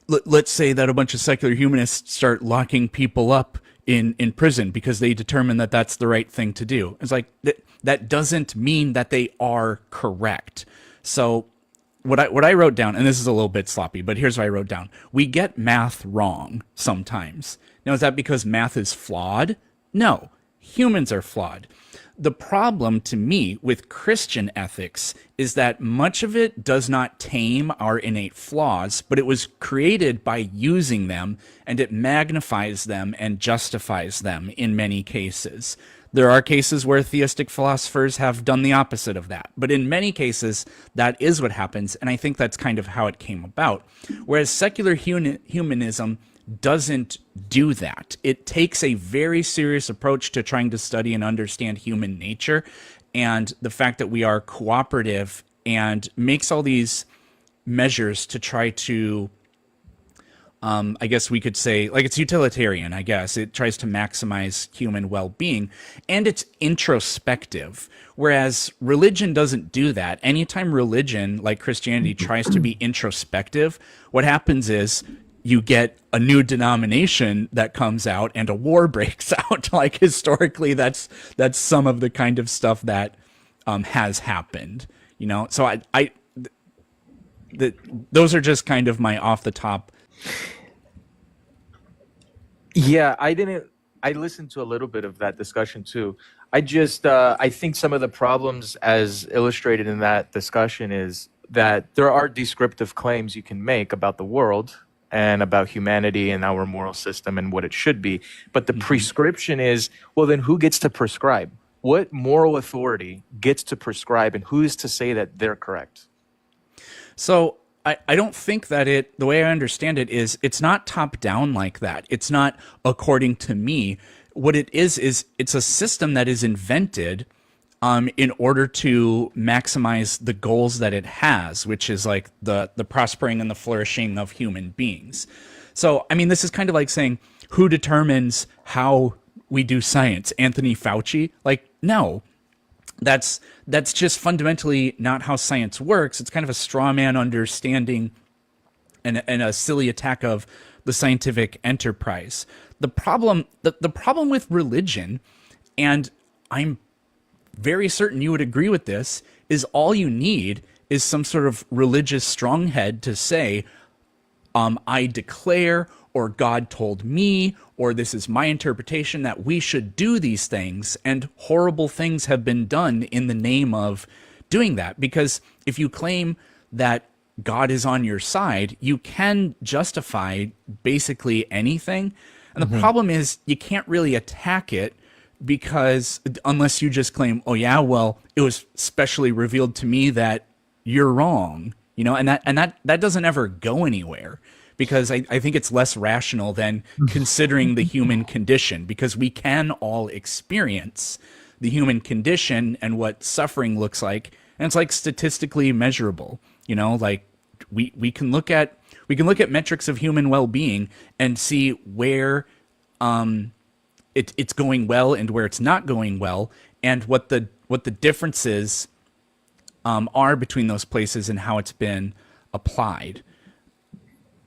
let's say that a bunch of secular humanists start locking people up in prison because they determine that that's the right thing to do. It's like, that doesn't mean that they are correct. So what I wrote down, and this is a little bit sloppy, but here's what I wrote down. We get math wrong sometimes. Now, is that because math is flawed? No, humans are flawed. The problem to me with Christian ethics is that much of it does not tame our innate flaws, but it was created by using them, and it magnifies them and justifies them in many cases. There are cases where theistic philosophers have done the opposite of that, but in many cases, that is what happens, and I think that's kind of how it came about. Whereas secular humanism doesn't do that. It takes a very serious approach to trying to study and understand human nature, and the fact that we are cooperative, and makes all these measures to try to, I guess we could say, like, it's utilitarian, I guess. It tries to maximize human well-being, and it's introspective, whereas religion doesn't do that. Anytime religion, like Christianity, tries to be introspective, what happens is you get a new denomination that comes out and a war breaks out. Like, historically, that's some of the kind of stuff that has happened, So those are just kind of my off the top. Yeah, I listened to a little bit of that discussion too. I think some of the problems as illustrated in that discussion is that there are descriptive claims you can make about the world and about humanity and our moral system and what it should be. But the prescription is, well, then who gets to prescribe? What moral authority gets to prescribe, and who is to say that they're correct? So I don't think that the way I understand it is, it's not top down like that. It's not according to me. What it is it's a system that is invented in order to maximize the goals that it has, which is like the prospering and the flourishing of human beings. So, I mean, this is kind of like saying, who determines how we do science? Anthony Fauci? Like, no. That's just fundamentally not how science works. It's kind of a straw man understanding and a silly attack of the scientific enterprise. The problem with religion, and I'm very certain you would agree with this, is all you need is some sort of religious stronghead to say, I declare, or God told me, or this is my interpretation that we should do these things, and horrible things have been done in the name of doing that. Because if you claim that God is on your side, you can justify basically anything. And the problem is, you can't really attack it, because unless you just claim, oh yeah, well, it was specially revealed to me that you're wrong, and that doesn't ever go anywhere, because I think it's less rational than considering the human condition, because we can all experience the human condition and what suffering looks like, and it's like statistically measurable. Like we can look at metrics of human well-being and see where it's going well and where it's not going well, and what the differences are between those places and how it's been applied.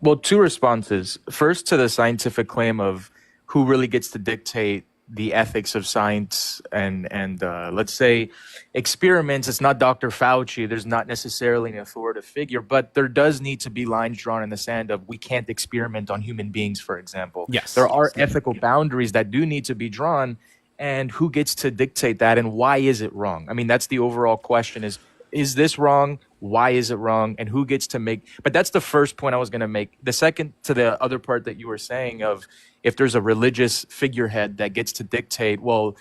Well, two responses. First, to the scientific claim of who really gets to dictate the ethics of science and let's say experiments. It's not Dr. Fauci. There's not necessarily an authoritative figure, but there does need to be lines drawn in the sand of we can't experiment on human beings, for example. Yes. There are ethical boundaries that do need to be drawn, and who gets to dictate that, and why is it wrong? I mean, that's the overall question is this wrong? why is it wrong, and who gets to make. But that's the first point I was going to make. The second, to the other part that you were saying of if there's a religious figurehead that gets to dictate, well,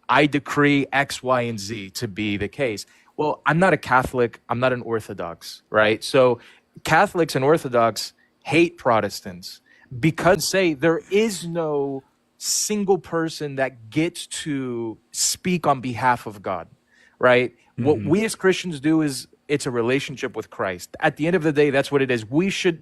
I decree X, Y, and Z to be the case. Well, I'm not a Catholic. I'm not an Orthodox, right? So Catholics and Orthodox hate Protestants because say there is no single person that gets to speak on behalf of God, right? What we as Christians do is it's a relationship with Christ. At the end of the day, that's what it is.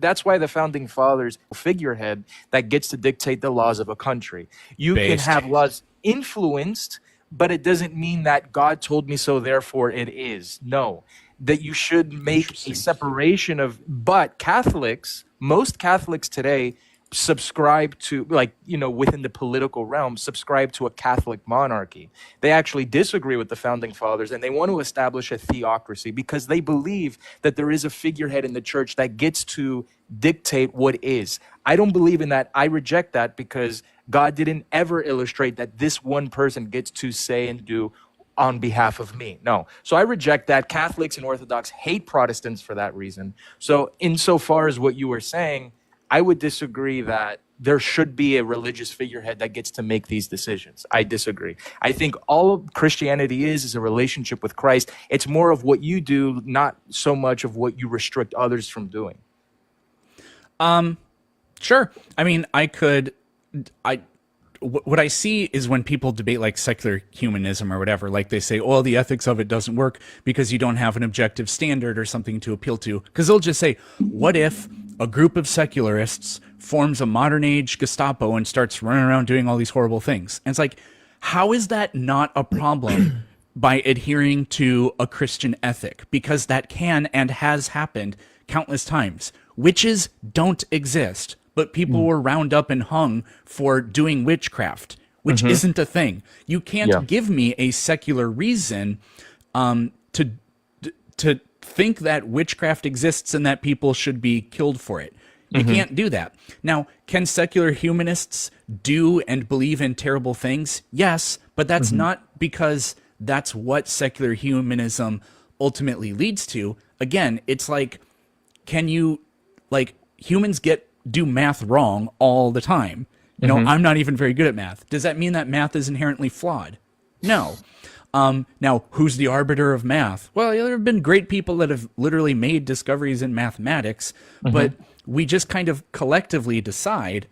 That's why the founding fathers figurehead that gets to dictate the laws of a country. You can Based. have laws influenced, but it doesn't mean that God told me so, therefore it is. No, that you should make a separation of, but Catholics, most Catholics today subscribe to, like, within the political realm, subscribe to a Catholic monarchy. They actually disagree with the founding fathers and they want to establish a theocracy because they believe that there is a figurehead in the church that gets to dictate what is. I don't believe in that. I reject that because God didn't ever illustrate that this one person gets to say and do on behalf of me. No. So I reject that. Catholics and Orthodox hate Protestants for that reason. So insofar as what you were saying, I would disagree that there should be a religious figurehead that gets to make these decisions. I disagree. I think all of Christianity is a relationship with Christ. It's more of what you do, not so much of what you restrict others from doing. Sure. I mean, what I see is when people debate like secular humanism or whatever, like they say, oh, the ethics of it doesn't work because you don't have an objective standard or something to appeal to. Because they'll just say, what if a group of secularists forms a modern age Gestapo and starts running around doing all these horrible things? And it's like, how is that not a problem by adhering to a Christian ethic? Because that can and has happened countless times. Witches don't exist, but people were round up and hung for doing witchcraft, which isn't a thing. You can't give me a secular reason to think that witchcraft exists and that people should be killed for it. You can't do that. Now, can secular humanists do and believe in terrible things? Yes, but that's not because that's what secular humanism ultimately leads to. Again, it's like, humans do math wrong all the time. I'm not even very good at math. Does that mean that math is inherently flawed? No. Now, who's the arbiter of math? Well, there have been great people that have literally made discoveries in mathematics, but we just kind of collectively decide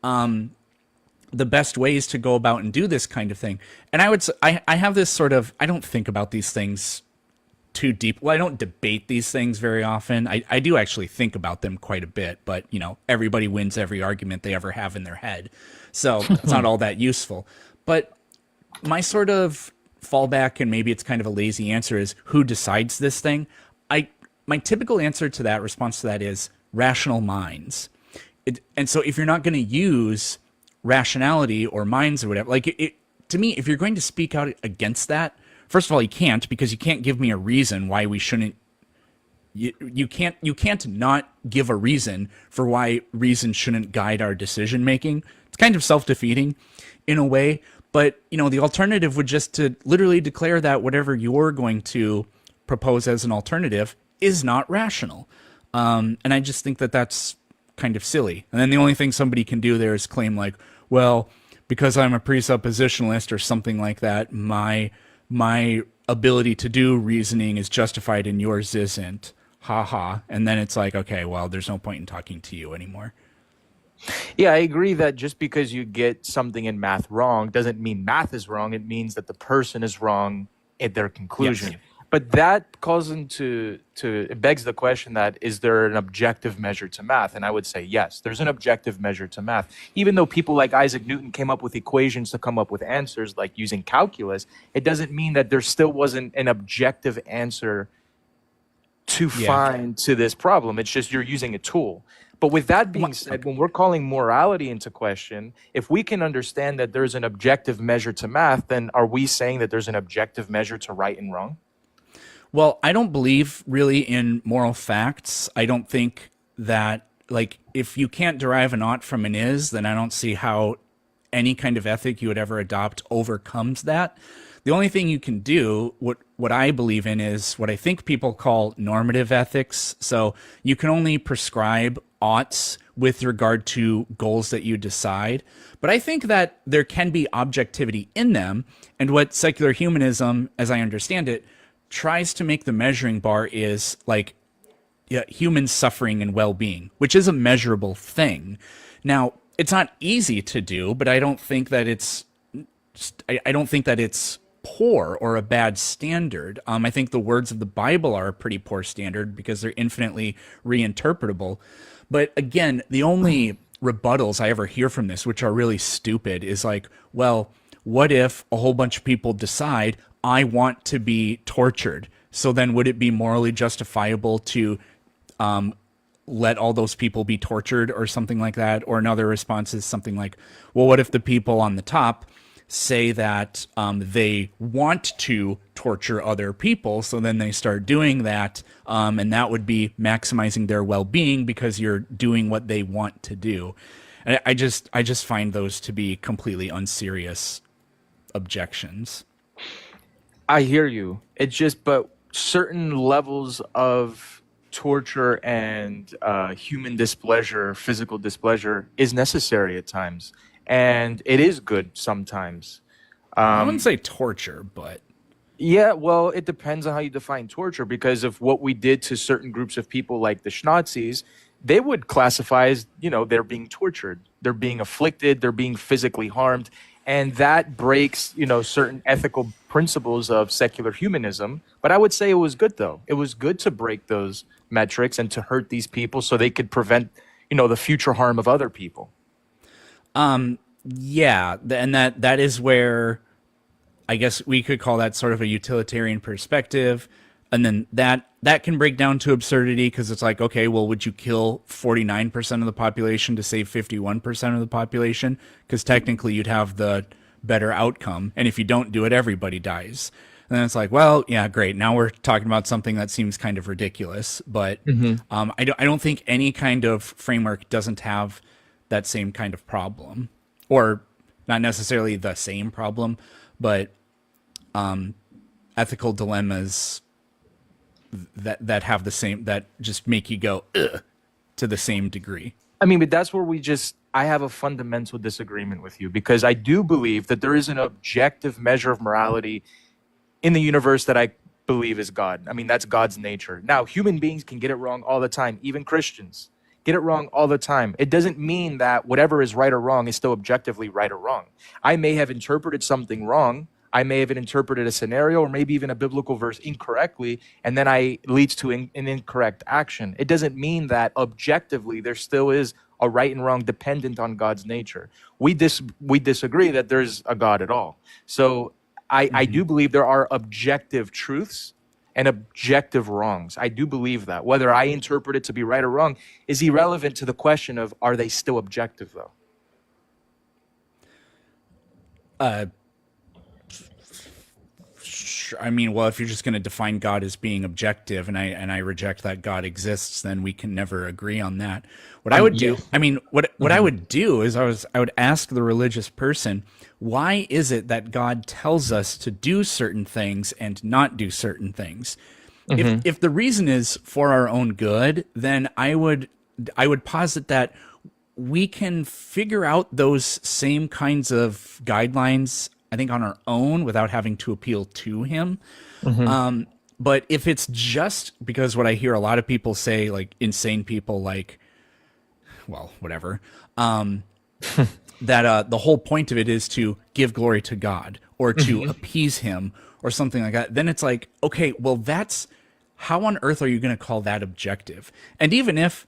the best ways to go about and do this kind of thing. And I have this sort of, I don't think about these things too deep. Well, I don't debate these things very often. I do actually think about them quite a bit, but everybody wins every argument they ever have in their head. So it's not all that useful. But my sort of fallback, and maybe it's kind of a lazy answer, is who decides this thing? My typical answer to that, response to that, is rational minds. And so if you're not going to use rationality or minds or whatever, to me, if you're going to speak out against that, first of all, you can't, because you can't give me a reason why we shouldn't. You can't not give a reason for why reason shouldn't guide our decision making. It's kind of self-defeating in a way, but the alternative would just to literally declare that whatever you're going to propose as an alternative is not rational. And I just think that that's kind of silly. And then the only thing somebody can do there is claim like, well, because I'm a presuppositionalist or something like that, my ability to do reasoning is justified and yours isn't. Ha ha. And then it's like, okay, well, there's no point in talking to you anymore. Yeah, I agree that just because you get something in math wrong doesn't mean math is wrong. It means that the person is wrong at their conclusion. Yes. But that calls it begs the question that, is there an objective measure to math? And I would say yes, there's an objective measure to math. Even though people like Isaac Newton came up with equations to come up with answers, like using calculus, it doesn't mean that there still wasn't an objective answer to find to this problem. It's just you're using a tool. But with that being said, when we're calling morality into question, if we can understand that there's an objective measure to math, then are we saying that there's an objective measure to right and wrong? Well, I don't believe really in moral facts. I don't think that, if you can't derive an ought from an is, then I don't see how any kind of ethic you would ever adopt overcomes that. The only thing you can do, what I believe in, is what I think people call normative ethics. So you can only prescribe oughts with regard to goals that you decide. But I think that there can be objectivity in them. And what secular humanism, as I understand it, tries to make the measuring bar is like, yeah, human suffering and well-being, which is a measurable thing. Now, it's not easy to do, but I don't think that I don't think that it's poor or a bad standard. I think the words of the Bible are a pretty poor standard because they're infinitely reinterpretable. But again, the only rebuttals I ever hear from this, which are really stupid, is like, well, what if a whole bunch of people decide I want to be tortured? So then would it be morally justifiable to let all those people be tortured or something like that? Or another response is something like, well, what if the people on the top say that they want to torture other people, so then they start doing that, and that would be maximizing their well-being because you're doing what they want to do. And I just find those to be completely unserious objections. I hear you. It's just, but certain levels of torture and human displeasure, physical displeasure, is necessary at times, and it is good sometimes. I wouldn't say torture, but Yeah, well, it depends on how you define torture, because of what we did to certain groups of people, like the Schnazis, they would classify as, they're being tortured, they're being afflicted, they're being physically harmed, and that breaks, certain ethical principles of secular humanism. But I would say it was good, though. It was good to break those metrics and to hurt these people so they could prevent, the future harm of other people. yeah, and that is where I guess we could call that sort of a utilitarian perspective. And then that can break down to absurdity because it's like, okay, well, would you kill 49% of the population to save 51% of the population? Because technically you'd have the better outcome. And if you don't do it, everybody dies. And then it's like, well, yeah, great. Now we're talking about something that seems kind of ridiculous. But I don't think any kind of framework doesn't have that same kind of problem. Or not necessarily the same problem, but ethical dilemmas that have the same, that just make you go ugh, to the same degree. I mean, but that's where I have a fundamental disagreement with you, because I do believe that there is an objective measure of morality in the universe that I believe is God. I mean, that's God's nature. Now, human beings can get it wrong all the time. Even Christians get it wrong all the time. It doesn't mean that whatever is right or wrong is still objectively right or wrong. I may have interpreted something wrong. I may have interpreted a scenario or maybe even a biblical verse incorrectly, and then leads to an incorrect action. It doesn't mean that objectively there still is a right and wrong dependent on God's nature. We disagree that there's a God at all. So I do believe there are objective truths and objective wrongs. I do believe that. Whether I interpret it to be right or wrong is irrelevant to the question of, are they still objective, though? I mean, well, if you're just going to define God as being objective, and I reject that God exists, then we can never agree on that. What I would do, I mean, what I would do is I would ask the religious person, why is it that God tells us to do certain things and not do certain things? If the reason is for our own good, then I would posit that we can figure out those same kinds of guidelines, I think, on our own without having to appeal to him. But if it's just because what I hear a lot of people say, like insane people, like, well, whatever, that the whole point of it is to give glory to God or to appease him or something like that, then it's like, okay, well, that's, how on earth are you going to call that objective? And even if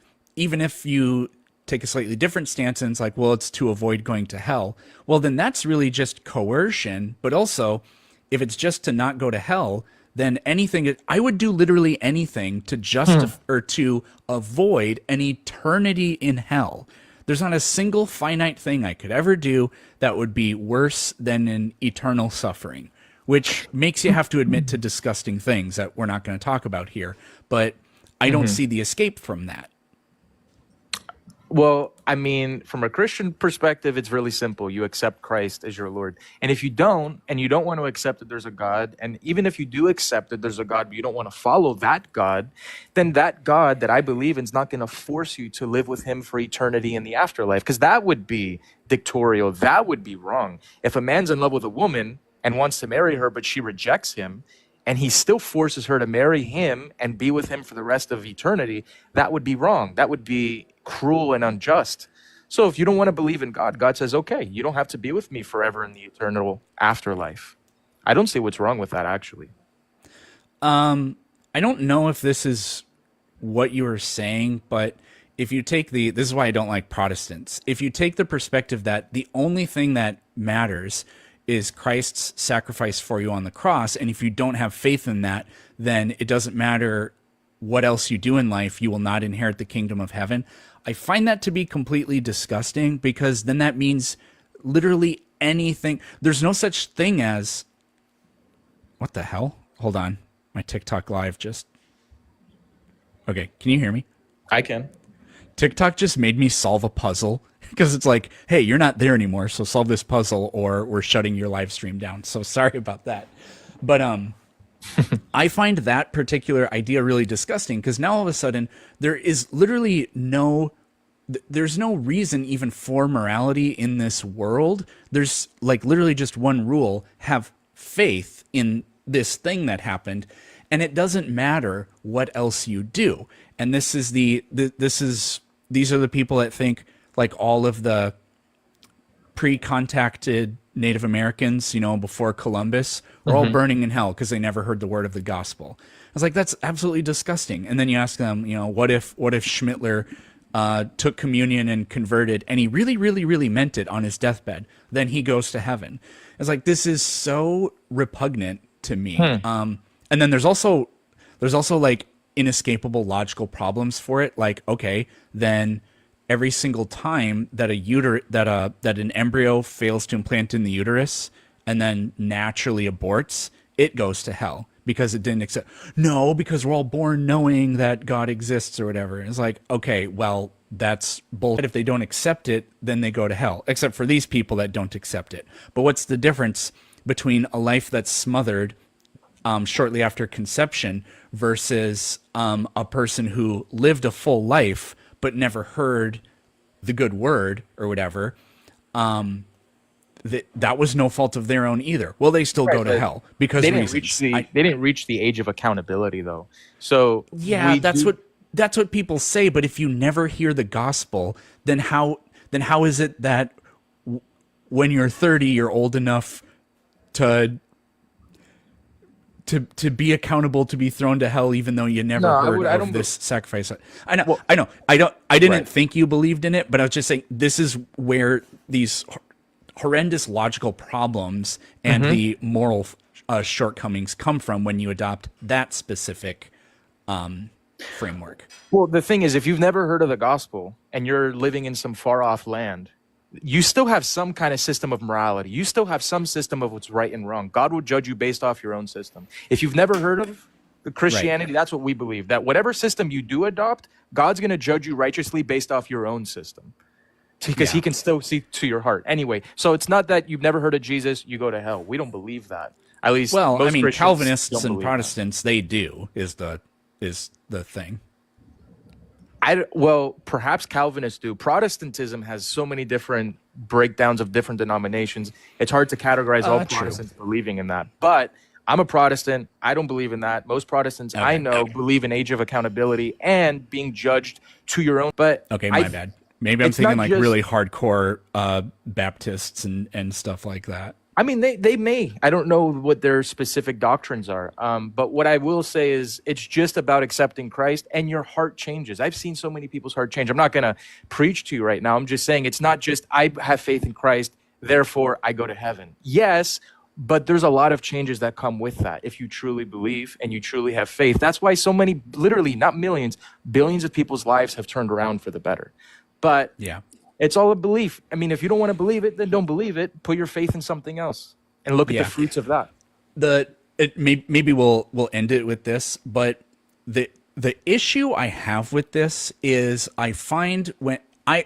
you take a slightly different stance and it's like, well, it's to avoid going to hell, well, then that's really just coercion. But also, if it's just to not go to hell, then I would do literally anything to justify or to avoid an eternity in hell. There's not a single finite thing I could ever do that would be worse than an eternal suffering, which makes you have to admit to disgusting things that we're not going to talk about here. But I don't see the escape from that. Well, I mean, from a Christian perspective, it's really simple. You accept Christ as your Lord. And if you don't, and you don't want to accept that there's a God, and even if you do accept that there's a God, but you don't want to follow that God, then that God that I believe in is not going to force you to live with him for eternity in the afterlife, because that would be dictatorial. That would be wrong. If a man's in love with a woman and wants to marry her, but she rejects him, and he still forces her to marry him and be with him for the rest of eternity, that would be wrong. That would be cruel and unjust. So if you don't want to believe in God, God says, okay, you don't have to be with me forever in the eternal afterlife. I don't see what's wrong with that, actually. I don't know if this is what you were saying, but if you take this is why I don't like Protestants. If you take the perspective that the only thing that matters is Christ's sacrifice for you on the cross, and if you don't have faith in that, then it doesn't matter what else you do in life, you will not inherit the kingdom of heaven. I find that to be completely disgusting, because then that means literally anything. There's no such thing as, what the hell? Hold on. My TikTok live just, okay, can you hear me? I can. TikTok just made me solve a puzzle, because it's like, hey, you're not there anymore, so solve this puzzle or we're shutting your live stream down. So sorry about that. But I find that particular idea really disgusting, because now all of a sudden there is literally there's no reason even for morality in this world. There's like literally just one rule: have faith in this thing that happened, and it doesn't matter what else you do. And this is these are the people that think like all of the pre-contacted Native Americans, before Columbus, are all burning in hell because they never heard the word of the gospel. I was like, that's absolutely disgusting. And then you ask them, what if Schmittler took communion and converted, and he really, really, really meant it on his deathbed? Then he goes to heaven. It's like, this is so repugnant to me. And then there's also like inescapable logical problems for it. Like, okay, then every single time that that an embryo fails to implant in the uterus and then naturally aborts, it goes to hell because it didn't accept. No, because we're all born knowing that God exists or whatever. And it's like, okay, well, that's bullshit. If they don't accept it, then they go to hell, except for these people that don't accept it. But what's the difference between a life that's smothered shortly after conception versus a person who lived a full life but never heard the good word or whatever? That was no fault of their own either. Well, they still go to hell because they didn't reach the age of accountability, though. So yeah, that's what people say. But if you never hear the gospel, then how is it that when you're 30, you're old enough to be accountable, to be thrown to hell, even though you never heard of this sacrifice? I know. I didn't think you believed in it, but I was just saying this is where these horrendous logical problems and the moral shortcomings come from when you adopt that specific framework. Well, the thing is, if you've never heard of the gospel and you're living in some far off land, you still have some kind of system of morality. You still have some system of what's right and wrong. God will judge you based off your own system. If you've never heard of the Christianity, that's what we believe, that whatever system you do adopt, God's going to judge you righteously based off your own system, because he can still see to your heart. Anyway, so it's not that you've never heard of Jesus, you go to hell. We don't believe that. At least, well, I mean, Christians Calvinists and that. Protestants, they do, is the thing. Well, perhaps Calvinists do. Protestantism has so many different breakdowns of different denominations. It's hard to categorize all Protestants believing in that. But I'm a Protestant. I don't believe in that. Most Protestants I know believe in age of accountability and being judged to your own. But okay, my bad. Maybe I'm thinking like really hardcore Baptists and stuff like that. I mean, they may. I don't know what their specific doctrines are. But what I will say is it's just about accepting Christ, and your heart changes. I've seen so many people's heart change. I'm not going to preach to you right now. I'm just saying it's not just I have faith in Christ, therefore I go to heaven. Yes, but there's a lot of changes that come with that if you truly believe and you truly have faith. That's why so many, literally not millions, billions of people's lives have turned around for the better. But yeah. It's all a belief. I mean, if you don't want to believe it, then don't believe it. Put your faith in something else and look at the fruits of that. Maybe we'll end it with this, but the issue I have with this is I find when I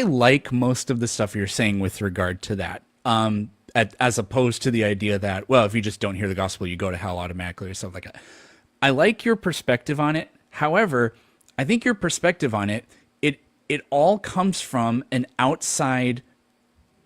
like most of the stuff you're saying with regard to that. As opposed to the idea that, well, if you just don't hear the gospel, you go to hell automatically or stuff like that. I like your perspective on it. However, I think your perspective on it all comes from an outside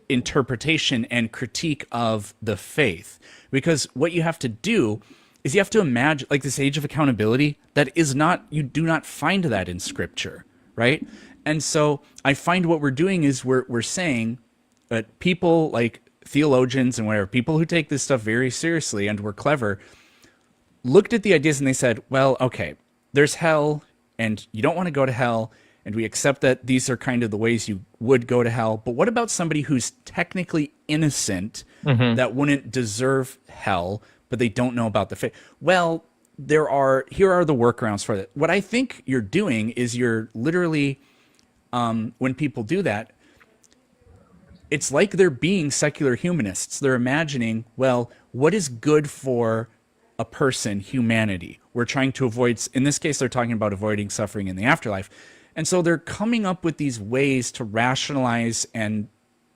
interpretation and critique of the faith. Because what you have to do is you have to imagine, like, this age of accountability, that is not, you do not find that in scripture, right? And so I find what we're doing is we're saying that people like theologians and whatever, people who take this stuff very seriously and were clever, looked at the ideas and they said, well, okay, there's hell and you don't want to go to hell. And we accept that these are kind of the ways you would go to hell. But what about somebody who's technically innocent that wouldn't deserve hell, but they don't know about the faith? Well, here are the workarounds for that. What I think you're doing is you're literally, when people do that, it's like they're being secular humanists. They're imagining, well, what is good for a person, humanity? We're trying to avoid, in this case, they're talking about avoiding suffering in the afterlife. And so they're coming up with these ways to rationalize and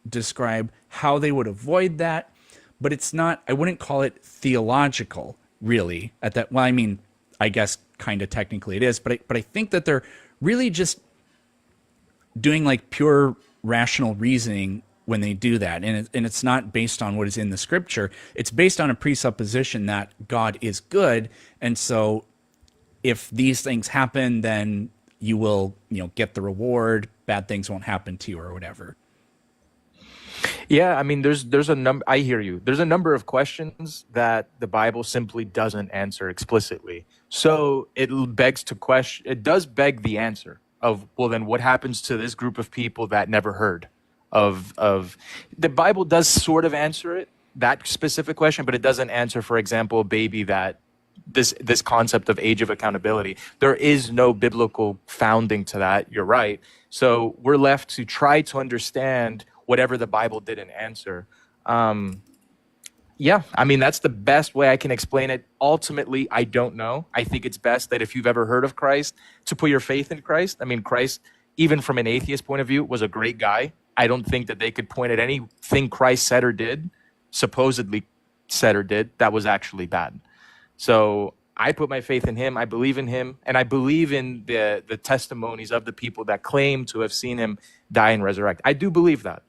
describe how they would avoid that. But it's not, I wouldn't call it theological, really, at that. Well, I mean, I guess kind of technically it is, but I think that they're really just doing like pure rational reasoning when they do that. And it's not based on what is in the scripture. It's based on a presupposition that God is good. And so if these things happen, then you will, get the reward. Bad things won't happen to you or whatever. Yeah, I mean, there's a number. I hear you. There's a number of questions that the Bible simply doesn't answer explicitly. So it begs to question. It does beg the answer of, well, then what happens to this group of people that never heard of the Bible? Does sort of answer it, that specific question, but it doesn't answer, for example, a baby that this concept of age of accountability. There is no biblical founding to that. You're right. So we're left to try to understand whatever the Bible didn't answer. Yeah, I mean, that's the best way I can explain it. Ultimately, I don't know. I think it's best that if you've ever heard of Christ, to put your faith in Christ. I mean, Christ, even from an atheist point of view, was a great guy. I don't think that they could point at anything Christ said or did, supposedly said or did, that was actually bad. So I put my faith in him. I believe in him. And I believe in the testimonies of the people that claim to have seen him die and resurrect. I do believe that.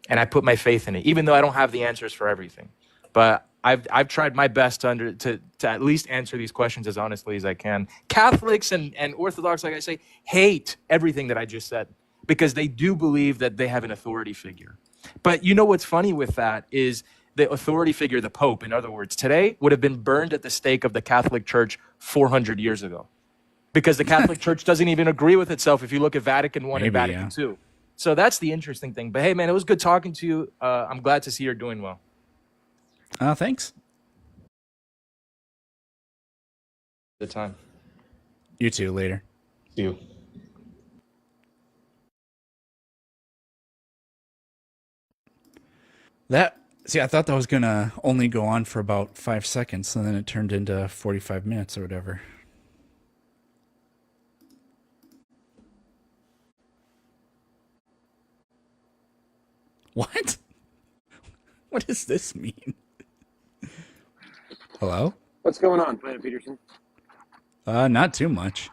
And I put my faith in it, even though I don't have the answers for everything. But I've tried my best to at least answer these questions as honestly as I can. Catholics and Orthodox, like I say, hate everything that I just said because they do believe that they have an authority figure. But you know what's funny with that is the authority figure, the Pope, in other words, today would have been burned at the stake of the Catholic Church 400 years ago. Because the Catholic Church doesn't even agree with itself if you look at Vatican I and Vatican II. So that's the interesting thing. But hey, man, it was good talking to you. I'm glad to see you're doing well. Thanks. The time. You too, later. See you. I thought that was going to only go on for about 5 seconds, and then it turned into 45 minutes or whatever. What? What does this mean? Hello? What's going on, Planet Peterson? Not too much.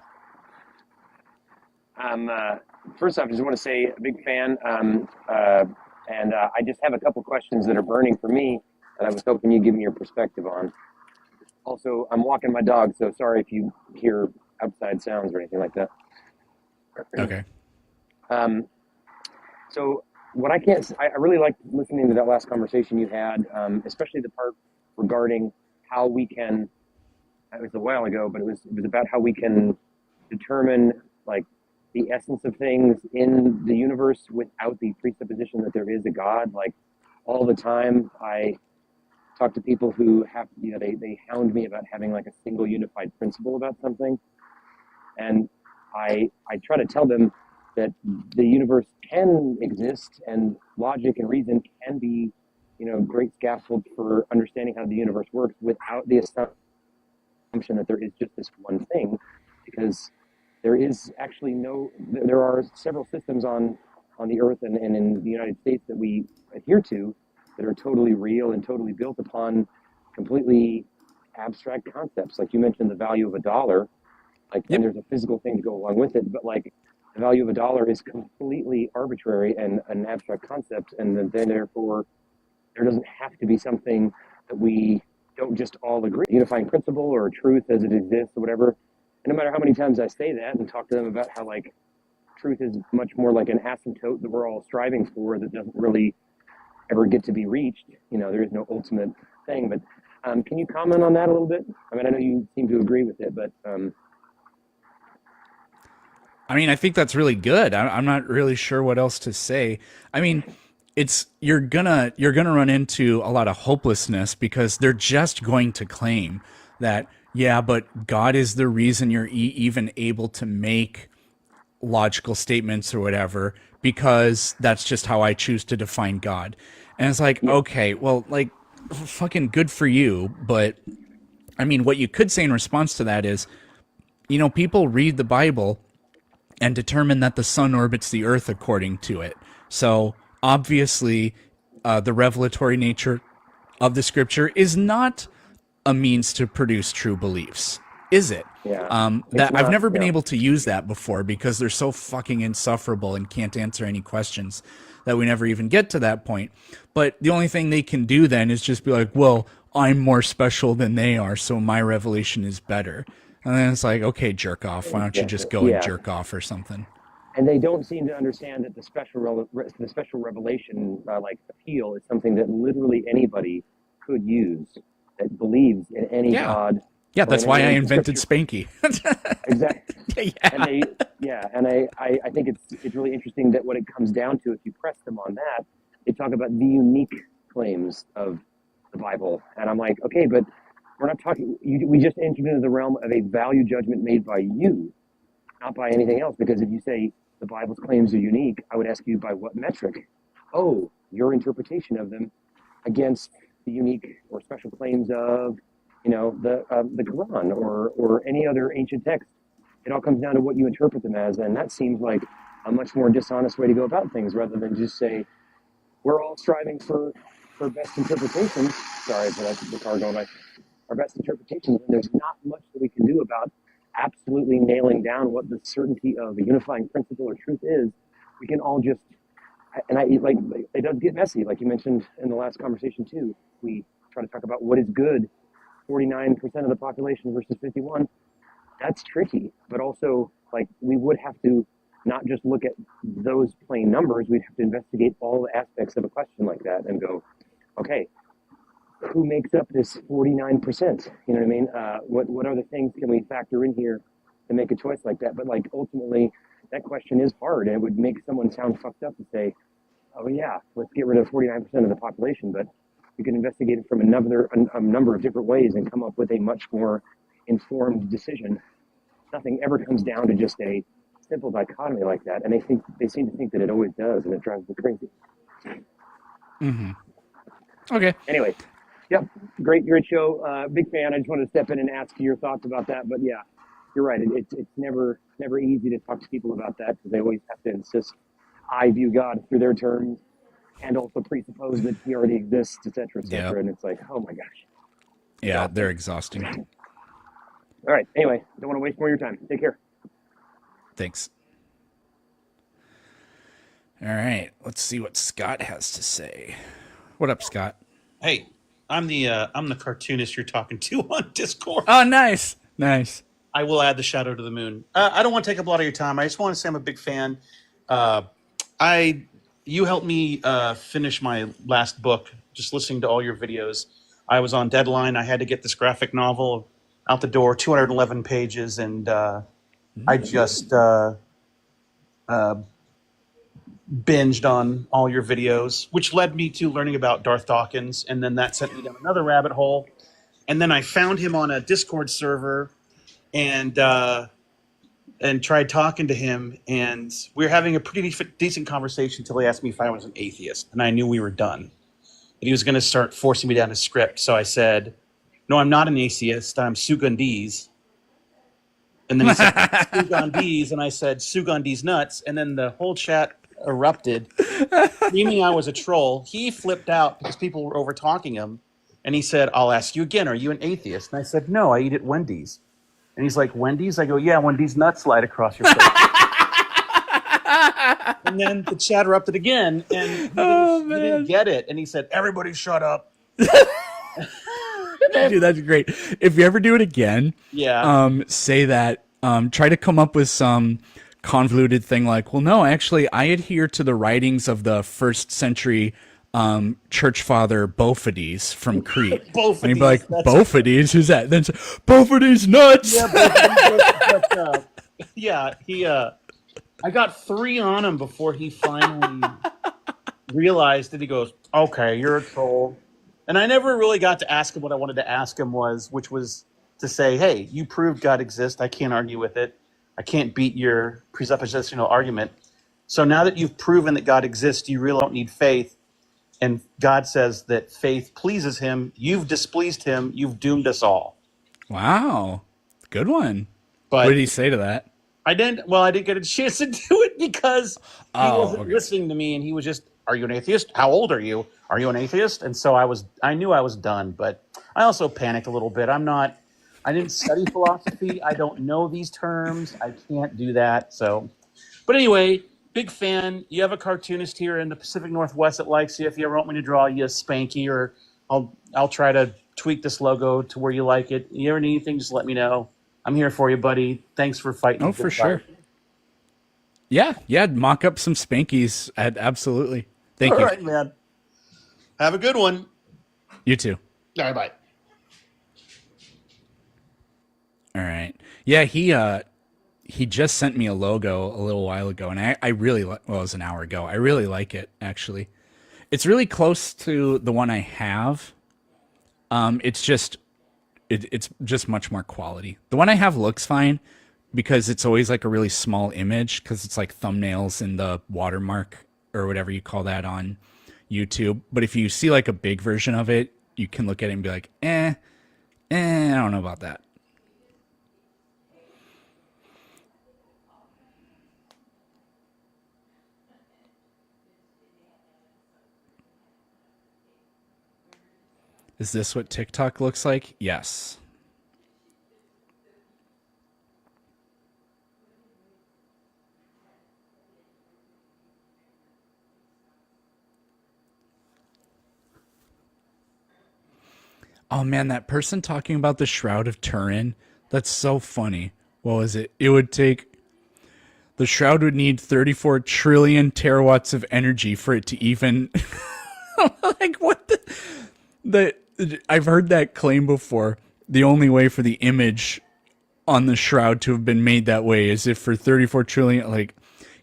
First off, I just want to say, a big fan, and I just have a couple questions that are burning for me that I was hoping you'd give me your perspective on. Also, I'm walking my dog, so sorry if you hear outside sounds or anything like that. Okay. So what I really liked listening to that last conversation you had, especially the part regarding how we can, it was a while ago, but it was about how we can determine like the essence of things in the universe without the presupposition that there is a God. Like all the time I talk to people who have, they hound me about having like a single unified principle about something. And I try to tell them that the universe can exist and logic and reason can be, great scaffold for understanding how the universe works without the assumption that there is just this one thing, because there is actually there are several systems on the earth and in the United States that we adhere to that are totally real and totally built upon completely abstract concepts. Like you mentioned, the value of a dollar, like, and there's a physical thing to go along with it, but like the value of a dollar is completely arbitrary and an abstract concept, and then therefore there doesn't have to be something that we don't just all agree, unifying principle or truth as it exists or whatever. And no matter how many times I say that and talk to them about how like truth is much more like an asymptote that we're all striving for that doesn't really ever get to be reached. You know, there is no ultimate thing. But can you comment on that a little bit? I mean, I know you seem to agree with it, but I mean, I think that's really good. I'm not really sure what else to say. I mean, you're gonna run into a lot of hopelessness because they're just going to claim that, yeah, but God is the reason you're even able to make logical statements or whatever, because that's just how I choose to define God. And it's like, yeah, okay, well, like, fucking good for you. But I mean, what you could say in response to that is, people read the Bible and determine that the sun orbits the earth according to it. So obviously, the revelatory nature of the scripture is not a means to produce true beliefs, is it? yeah, it's That I've not. never been Yeah, able to use that before because they're so fucking insufferable and can't answer any questions that we never even get to that point. But the only thing they can do then is just be like, well, I'm more special than they are, so my revelation is better. And then it's like, okay, jerk off. Why don't you just exactly. go and Yeah, jerk off or something? and they don't seem to understand that the special revelation like appeal is something that literally anybody could use that believes in any Yeah. God Yeah, or that's in any why I ancient invented scripture. Spanky. Exactly. And Yeah. I think it's really interesting that when it comes down to, if you press them on that, they talk about the unique claims of the Bible, and I'm like, okay, but we're not talking. We just entered into the realm of a value judgment made by you, not by anything else. Because if you say the Bible's claims are unique, I would ask you by what metric? Oh, your interpretation of them against the unique or special claims of, the Quran or any other ancient text. It all comes down to what you interpret them as, and that seems like a much more dishonest way to go about things, rather than just say we're all striving for best interpretations. Sorry for that, the car going by. Our best interpretations, and there's not much that we can do about absolutely nailing down what the certainty of a unifying principle or truth is. We can all just, and I like, it does get messy, like you mentioned in the last conversation too. We try to talk about what is good. 49% of the population versus 51. That's tricky, but also like we would have to not just look at those plain numbers. We'd have to investigate all the aspects of a question like that and go, okay, who makes up this 49%? You know what I mean? What other things can we factor in here to make a choice like that? But like ultimately, that question is hard, and it would make someone sound fucked up to say, "Oh yeah, let's get rid of 49% of the population." But you can investigate it from a number of different ways and come up with a much more informed decision. Nothing ever comes down to just a simple dichotomy like that, and they seem to think that it always does, and it drives me crazy. Okay. Anyway, yep, great show. Big fan. I just wanted to step in and ask your thoughts about that. But yeah, you're right. It's never easy to talk to people about that because they always have to insist I view God through their terms and also presuppose that He already exists, et cetera, et Yeah. cetera. And it's like, oh my gosh. Yeah, So, they're exhausting. all right. Anyway, don't want to waste more of your time. Take care. Thanks. All right, let's see what Scott has to say. What up, Scott? Hey, I'm the cartoonist you're talking to on Discord. Oh, nice. Nice. I will add the shadow to the moon. I don't want to take up a lot of your time. I just want to say I'm a big fan. You helped me finish my last book. Just listening to all your videos, I was on deadline. I had to get this graphic novel out the door, 211 pages, and I just binged on all your videos, which led me to learning about Darth Dawkins, and then that sent me down another rabbit hole. And then I found him on a Discord server, and tried talking to him, and we were having a pretty decent conversation until he asked me if I was an atheist, and I knew we were done. And he was going to start forcing me down a script, so I said, "No, I'm not an atheist. I'm Sugandese." And then he said, Sugandhi's, and I said, Sugandhi's nuts. And then the whole chat erupted, screaming I was a troll. He flipped out because people were over talking him. And he said, I'll ask you again, are you an atheist? And I said, no, I eat at Wendy's. And he's like, Wendy's? I go, yeah, when these nuts slide across your face. And then the chat erupted again, and he didn't get it. And he said, everybody shut up. Dude, that's great. If you ever do it again, say that. Try to come up with some convoluted thing like, well, no, actually, I adhere to the writings of the first century church father Bophades from Crete. And he'd be like, Bophades? Who's that? Then Bophades nuts! Yeah, I got 3 on him before he finally realized that. He goes, okay, you're a troll. And I never really got to ask him what I wanted to ask him which was to say, hey, you proved God exists. I can't argue with it. I can't beat your presuppositional argument. So now that you've proven that God exists, you really don't need faith. And God says that faith pleases him. You've displeased him. You've doomed us all. Wow. Good one. But what did he say to that? I didn't get a chance to do it because he wasn't listening to me, and he was just, are you an atheist? How old are you? Are you an atheist? And so I knew I was done, but I also panicked a little bit. I didn't study philosophy. I don't know these terms. I can't do that. So, but anyway, big fan. You have a cartoonist here in the Pacific Northwest that likes you. If you ever want me to draw you a Spanky, or I'll try to tweak this logo to where you like it. You ever need anything, just let me know. I'm here for you, buddy. Thanks for fighting. Oh, for sure. Yeah, mock up some Spankies. Absolutely. Thank you. All right, man. Have a good one. You too. All right, bye. All right. Yeah, he just sent me a logo a little while ago, and I really it was an hour ago. I really like it, actually. It's really close to the one I have. It's just much more quality. The one I have looks fine because it's always like a really small image because it's like thumbnails in the watermark or whatever you call that on YouTube. But if you see like a big version of it, you can look at it and be like, I don't know about that. Is this what TikTok looks like? Yes. Oh man, that person talking about the Shroud of Turin, that's so funny. What was it? The Shroud would need 34 trillion terawatts of energy for it to even like what I've heard that claim before. The only way for the image on the Shroud to have been made that way is if for 34 trillion, like,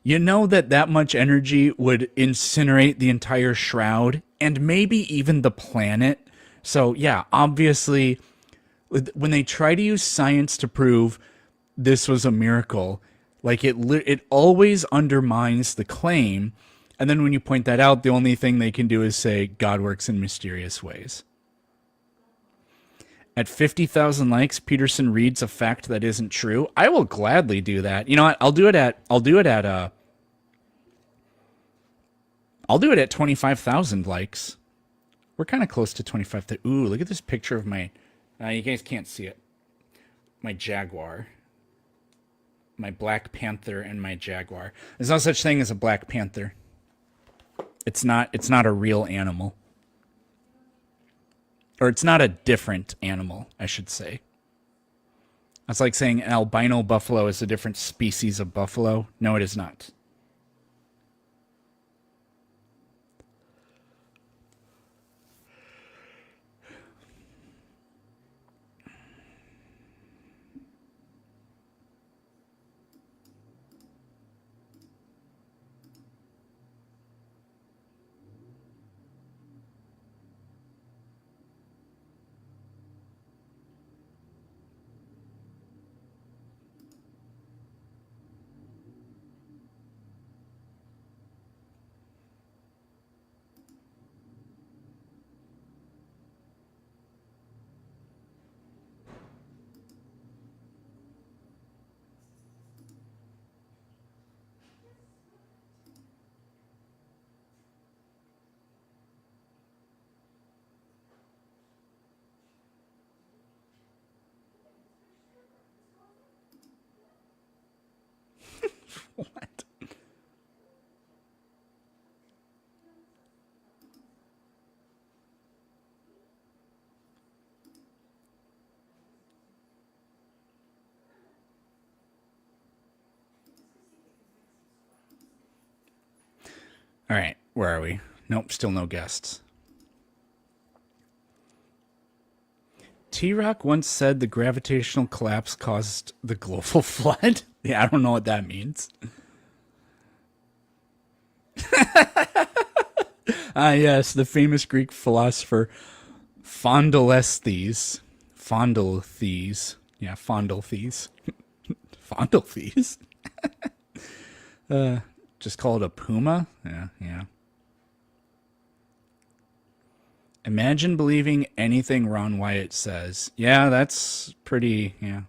you know that much energy would incinerate the entire Shroud and maybe even the planet. So yeah, obviously, when they try to use science to prove this was a miracle, like it always undermines the claim. And then when you point that out, the only thing they can do is say God works in mysterious ways. At 50,000 likes, Peterson reads a fact that isn't true. I will gladly do that. You know what? I'll do it at 25,000 likes. We're kind of close to 25,000. Ooh, look at this picture of my, you guys can't see it. My Jaguar. My Black Panther and my Jaguar. There's no such thing as a Black Panther. It's not a real animal. Or it's not a different animal, I should say. That's like saying an albino buffalo is a different species of buffalo. No, it is not. All right, where are we? Nope, still no guests. T-Rock once said the gravitational collapse caused the global flood. Yeah, I don't know what that means. Yes, the famous Greek philosopher Fondolestes. Fondolthes. Yeah, Fondolthes. Fondolthes? Just call it a puma? Yeah. Imagine believing anything Ron Wyatt says. Yeah, that's pretty, yeah.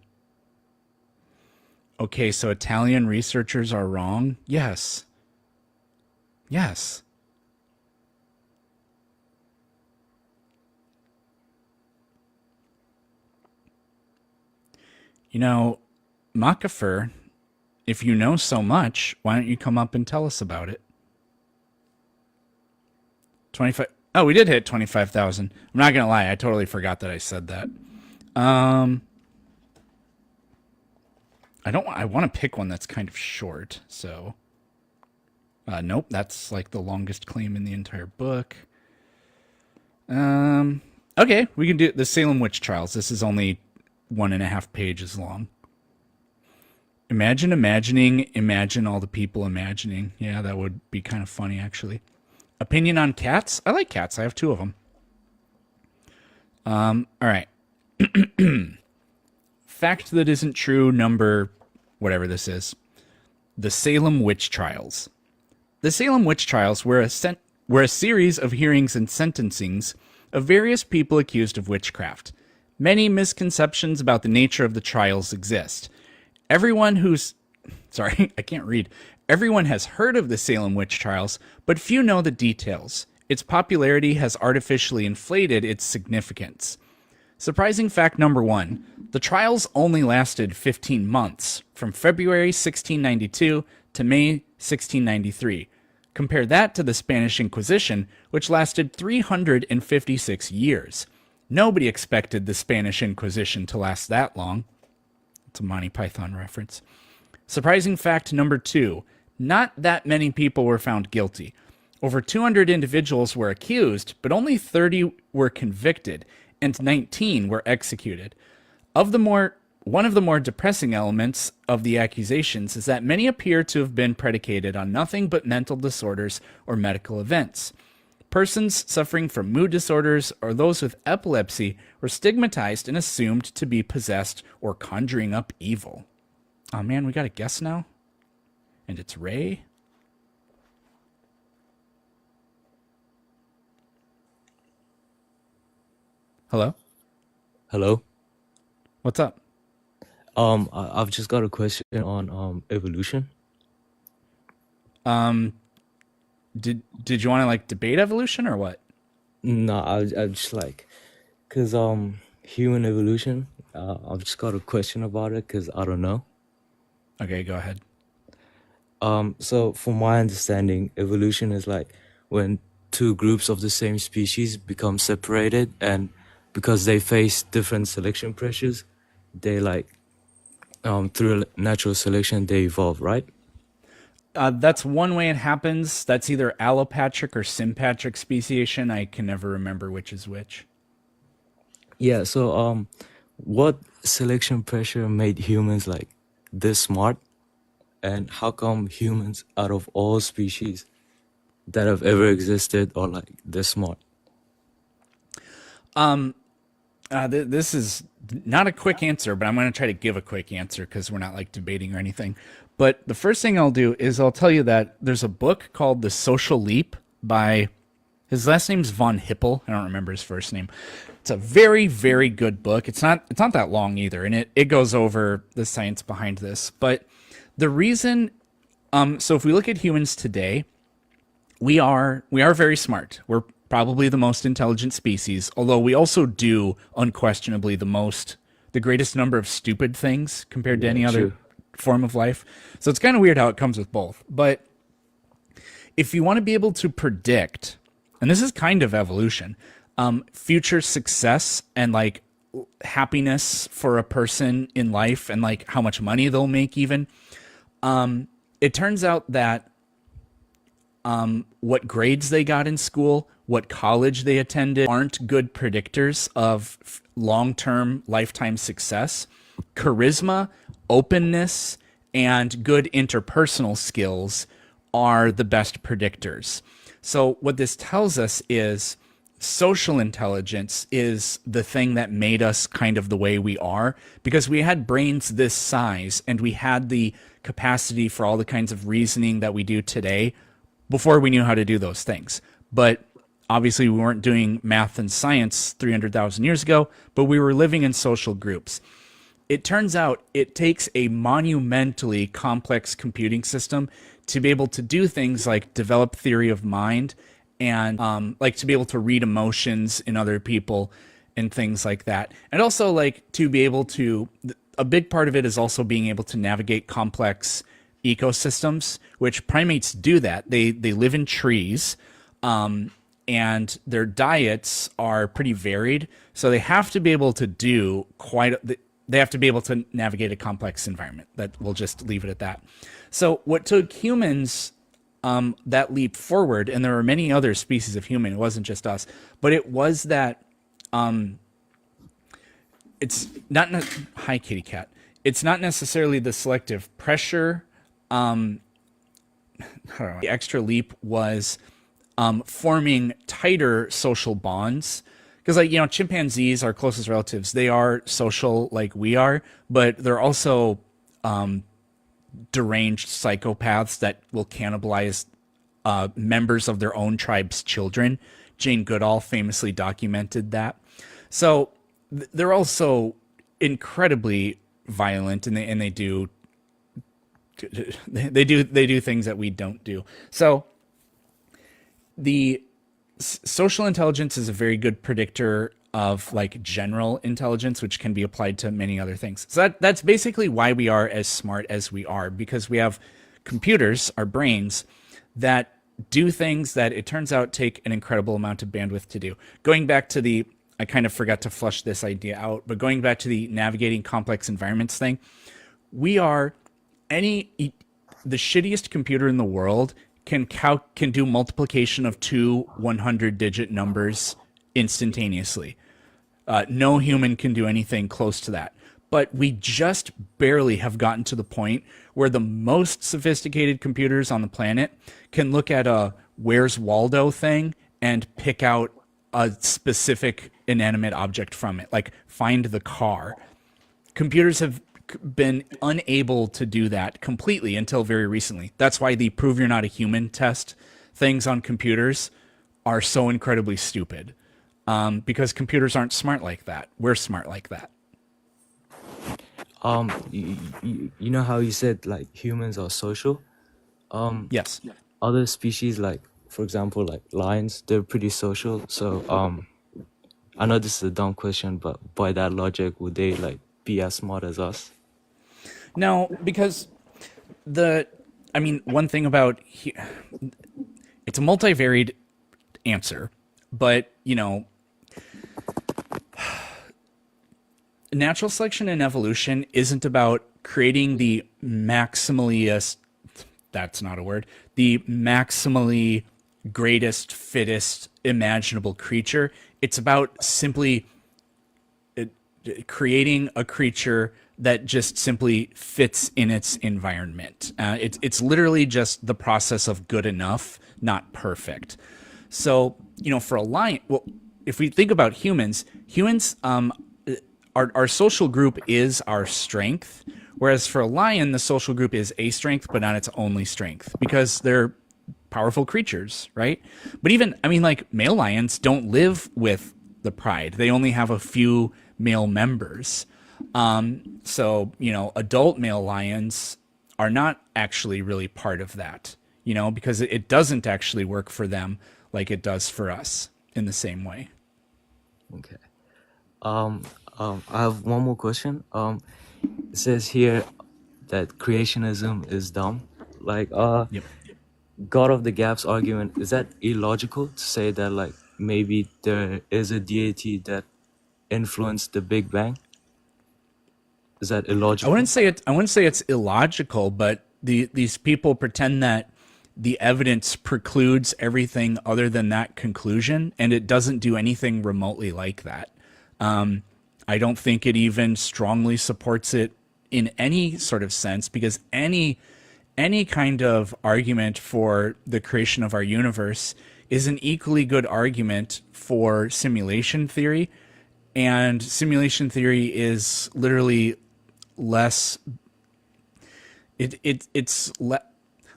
Okay, so Italian researchers are wrong? Yes. Yes. You know, Makafer, if you know so much, why don't you come up and tell us about it? 25. Oh, we did hit 25,000. I'm not going to lie. I totally forgot that I said that. I want to pick one that's kind of short. So, nope. That's like the longest claim in the entire book. Okay. We can do the Salem Witch Trials. This is only 1.5 pages long. Imagine all the people imagining. Yeah, that would be kind of funny, actually. Opinion on cats? I like cats. I have 2 of them. All right. Fact that isn't true, number whatever this is. The Salem Witch Trials. The Salem Witch Trials were a series of hearings and sentencings of various people accused of witchcraft. Many misconceptions about the nature of the trials exist. Everyone has heard of the Salem witch trials, but few know the details. Its popularity has artificially inflated its significance. Surprising fact number 1. The trials only lasted 15 months, from February 1692 to May 1693. Compare that to the Spanish Inquisition, which lasted 356 years. Nobody expected the Spanish Inquisition to last that long. It's a Monty Python reference. Surprising fact number 2. Not that many people were found guilty. Over 200 individuals were accused, but only 30 were convicted, and 19 were executed. One of the more depressing elements of the accusations is that many appear to have been predicated on nothing but mental disorders or medical events. Persons suffering from mood disorders or those with epilepsy were stigmatized and assumed to be possessed or conjuring up evil. Oh man, we got a guess now? And it's Ray? Hello? Hello. What's up? I've just got a question on evolution. Did you want to like debate evolution or what? No, I just like, cause human evolution. I've just got a question about it, cause I don't know. Okay, go ahead. So from my understanding, evolution is like when 2 groups of the same species become separated, and because they face different selection pressures, they like through natural selection they evolve, right? That's one way it happens. That's either allopatric or sympatric speciation. I can never remember which is which. Yeah. So what selection pressure made humans like this smart, and how come humans out of all species that have ever existed are like this smart? This is not a quick answer, but I'm going to try to give a quick answer because we're not like debating or anything. But the first thing I'll do is I'll tell you that there's a book called The Social Leap by, his last name's Von Hippel. I don't remember his first name. It's a very, very good book. It's not that long either, and it goes over the science behind this. But the reason, so if we look at humans today, we are very smart. We're probably the most intelligent species, although we also do unquestionably the greatest number of stupid things compared to any other form of life. So it's kind of weird how it comes with both. But if you want to be able to predict, and this is kind of evolution, future success and like happiness for a person in life and like how much money they'll make even, it turns out that what grades they got in school, what college they attended, aren't good predictors of long-term lifetime success. Charisma, openness, and good interpersonal skills are the best predictors. So what this tells us is social intelligence is the thing that made us kind of the way we are, because we had brains this size and we had the capacity for all the kinds of reasoning that we do today before we knew how to do those things. But obviously we weren't doing math and science 300,000 years ago, but we were living in social groups. It turns out it takes a monumentally complex computing system to be able to do things like develop theory of mind and like to be able to read emotions in other people and things like that. And also like to be able to, a big part of it is also being able to navigate complex ecosystems, which primates do that. They live in trees, and their diets are pretty varied. So they have to be able to do they have to be able to navigate a complex environment. That we'll just leave it at that. So what took humans that leap forward, and there were many other species of human, it wasn't just us, but it was that it's not hi kitty cat. It's not necessarily the selective pressure. The extra leap was forming tighter social bonds. Because, like, chimpanzees, our closest relatives, they are social like we are, but they're also deranged psychopaths that will cannibalize members of their own tribe's children. Jane Goodall famously documented that. So they're also incredibly violent, and they do things that we don't do. So the social intelligence is a very good predictor of like general intelligence, which can be applied to many other things. So that's basically why we are as smart as we are, because we have computers, our brains, that do things that it turns out take an incredible amount of bandwidth to do. Going back to I kind of forgot to flush this idea out, but going back to the navigating complex environments thing, we are the shittiest computer in the world can do multiplication of two 100-digit numbers instantaneously. No human can do anything close to that. But we just barely have gotten to the point where the most sophisticated computers on the planet can look at a Where's Waldo thing and pick out a specific inanimate object from it, like find the car. Computers have been unable to do that completely until very recently. That's why the prove you're not a human test things on computers are so incredibly stupid, because computers aren't smart like that. We're smart like that. You know how you said like humans are social? Yes. Other species, like for example, like lions, they're pretty social. So I know this is a dumb question, but by that logic, would they like be as smart as us? No, because one thing about it's a multivariate answer, but natural selection and evolution isn't about creating the maximally greatest, fittest imaginable creature. It's about simply creating a creature that just simply fits in its environment. It's literally just the process of good enough, not perfect. So, for a lion, well, if we think about humans, our social group is our strength, whereas for a lion, the social group is a strength, but not its only strength, because they're powerful creatures, right? But even, like male lions don't live with the pride. They only have a few male members. So, adult male lions are not actually really part of that, because it doesn't actually work for them like it does for us in the same way. Okay. I have one more question. It says here that creationism is dumb. Like, Yep. God of the Gaps argument, is that illogical to say that like maybe there is a deity that influenced the Big Bang? Is that illogical? I wouldn't say it's illogical, but these people pretend that the evidence precludes everything other than that conclusion, and it doesn't do anything remotely like that. I don't think it even strongly supports it in any sort of sense, because any kind of argument for the creation of our universe is an equally good argument for simulation theory, and simulation theory is literally less like,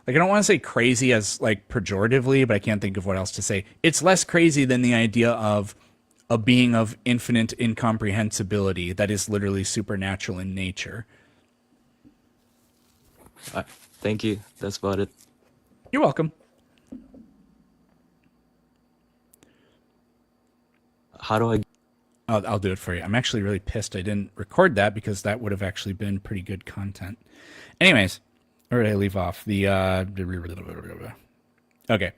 I don't want to say crazy as like pejoratively, but I can't think of what else to say. It's less crazy than the idea of a being of infinite incomprehensibility that is literally supernatural in nature. Thank you. That's about it. You're welcome. How do I? I'll do it for you. I'm actually really pissed I didn't record that, because that would have actually been pretty good content. Anyways, where did I leave off? Okay.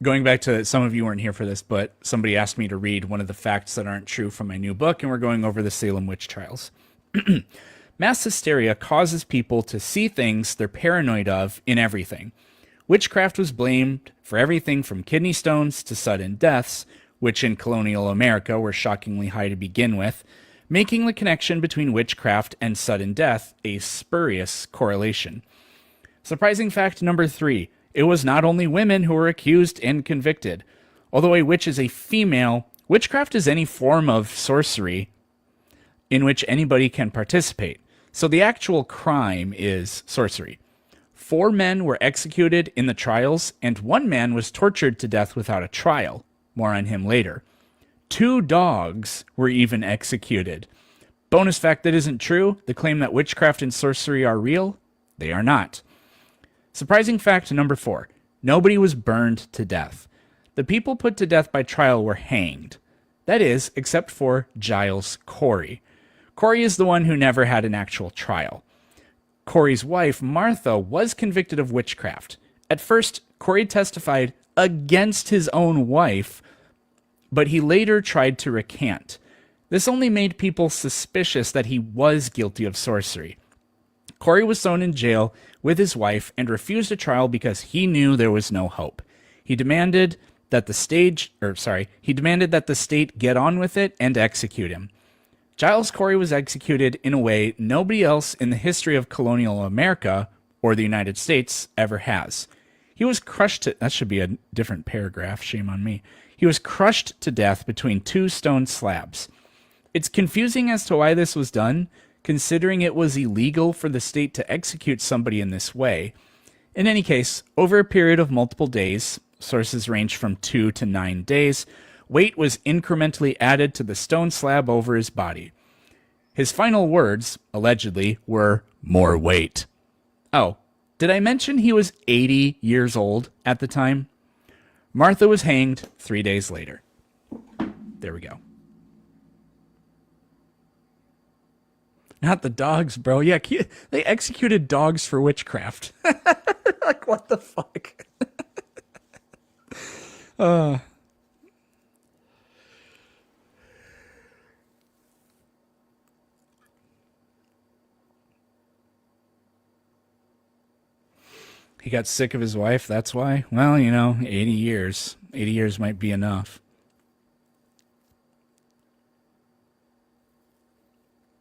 Going back to, some of you weren't here for this, but somebody asked me to read one of the facts that aren't true from my new book, and we're going over the Salem witch trials. Mass hysteria causes people to see things they're paranoid of in everything. Witchcraft was blamed for everything from kidney stones to sudden deaths, which in colonial America were shockingly high to begin with, making the connection between witchcraft and sudden death a spurious correlation. Surprising fact number 3. It was not only women who were accused and convicted. Although a witch is a female, witchcraft is any form of sorcery in which anybody can participate. So the actual crime is sorcery. 4 men were executed in the trials, and 1 man was tortured to death without a trial. More on him later. 2 dogs were even executed. Bonus fact that isn't true: the claim that witchcraft and sorcery are real, they are not. Surprising fact number 4. Nobody was burned to death. The people put to death by trial were hanged. That is, except for Giles Corey. Corey is the one who never had an actual trial. Corey's wife, Martha, was convicted of witchcraft. At first, Corey testified against his own wife, but he later tried to recant. This only made people suspicious that he was guilty of sorcery. Corey was thrown in jail with his wife and refused a trial because he knew there was no hope. He demanded that the state get on with it and execute him. Giles Corey was executed in a way nobody else in the history of colonial America or the United States ever has. He was crushed to... That should be a different paragraph. Shame on me. He was crushed to death between 2 stone slabs. It's confusing as to why this was done, considering it was illegal for the state to execute somebody in this way. In any case, over a period of multiple days, sources range from 2 to 9 days, weight was incrementally added to the stone slab over his body. His final words, allegedly, were, "More weight." Oh, did I mention he was 80 years old at the time? Martha was hanged 3 days later. There we go. Not the dogs, bro. Yeah, they executed dogs for witchcraft. Like, what the fuck? He got sick of his wife, that's why? Well, 80 years. 80 years might be enough.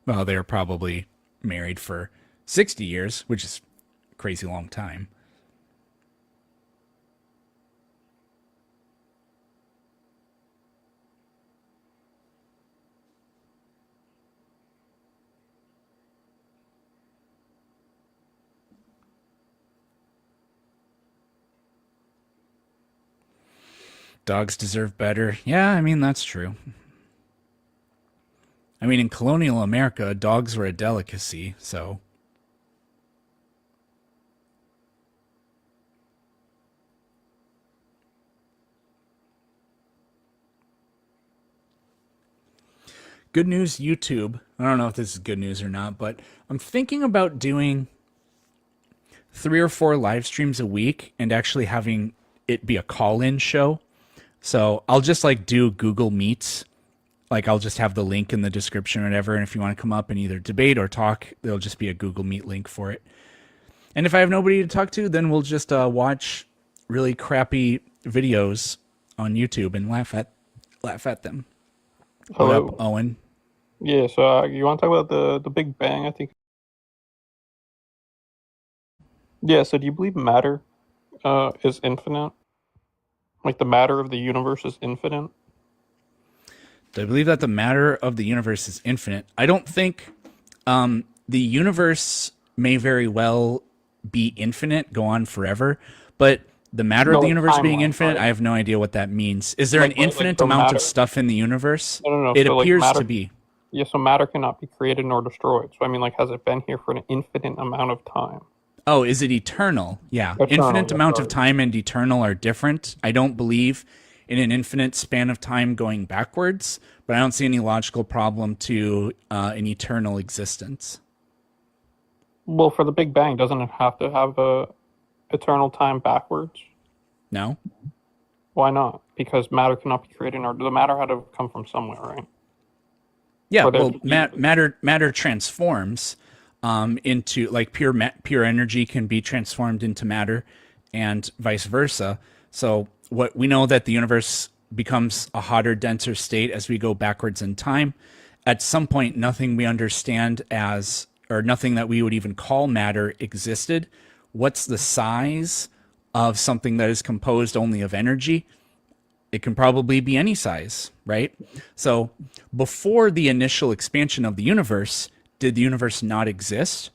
Well, they were probably married for 60 years, which is a crazy long time. Dogs deserve better. Yeah, I mean, that's true. I mean, in colonial America, dogs were a delicacy, so... Good news, YouTube. I don't know if this is good news or not, but I'm thinking about doing 3 or 4 live streams a week and actually having it be a call-in show. So I'll just do Google Meets. I'll just have the link in the description or whatever, and if you want to come up and either debate or talk, there'll just be a Google Meet link for it. And if I have nobody to talk to, then we'll just watch really crappy videos on YouTube and laugh at them. What up, Hello. Owen? Yeah, so you want to talk about the Big Bang, I think. Yeah, so do you believe matter is infinite? Like the matter of the universe is infinite? Do I believe that the matter of the universe is infinite? I don't think the universe may very well be infinite, go on forever, but the matter No, of the like universe being timeline, infinite, right? I have no idea what that means. Is there an Like infinite so amount matter. of stuff in the universe? No. It So like appears matter. to be. Yeah, so matter cannot be created nor destroyed. So I mean, like, has it been here for an infinite amount of time? Oh, is it eternal? Yeah. Eternal, Infinite yeah, amount of sorry. time and eternal are different. I don't believe in an infinite span of time going backwards, but I don't see any logical problem to an eternal existence. Well, for the Big Bang, doesn't it have to have a eternal time backwards? No? Why not? Because matter cannot be created nor the matter had to come from somewhere, right? Yeah, For there well, to be matter transforms into like pure energy can be transformed into matter, and vice versa. So what we know that the universe becomes a hotter, denser state as we go backwards in time. At some point, nothing we understand as or nothing that we would even call matter existed. What's the size of something that is composed only of energy? It can probably be any size, right? So before the initial expansion of the universe, did the universe not exist?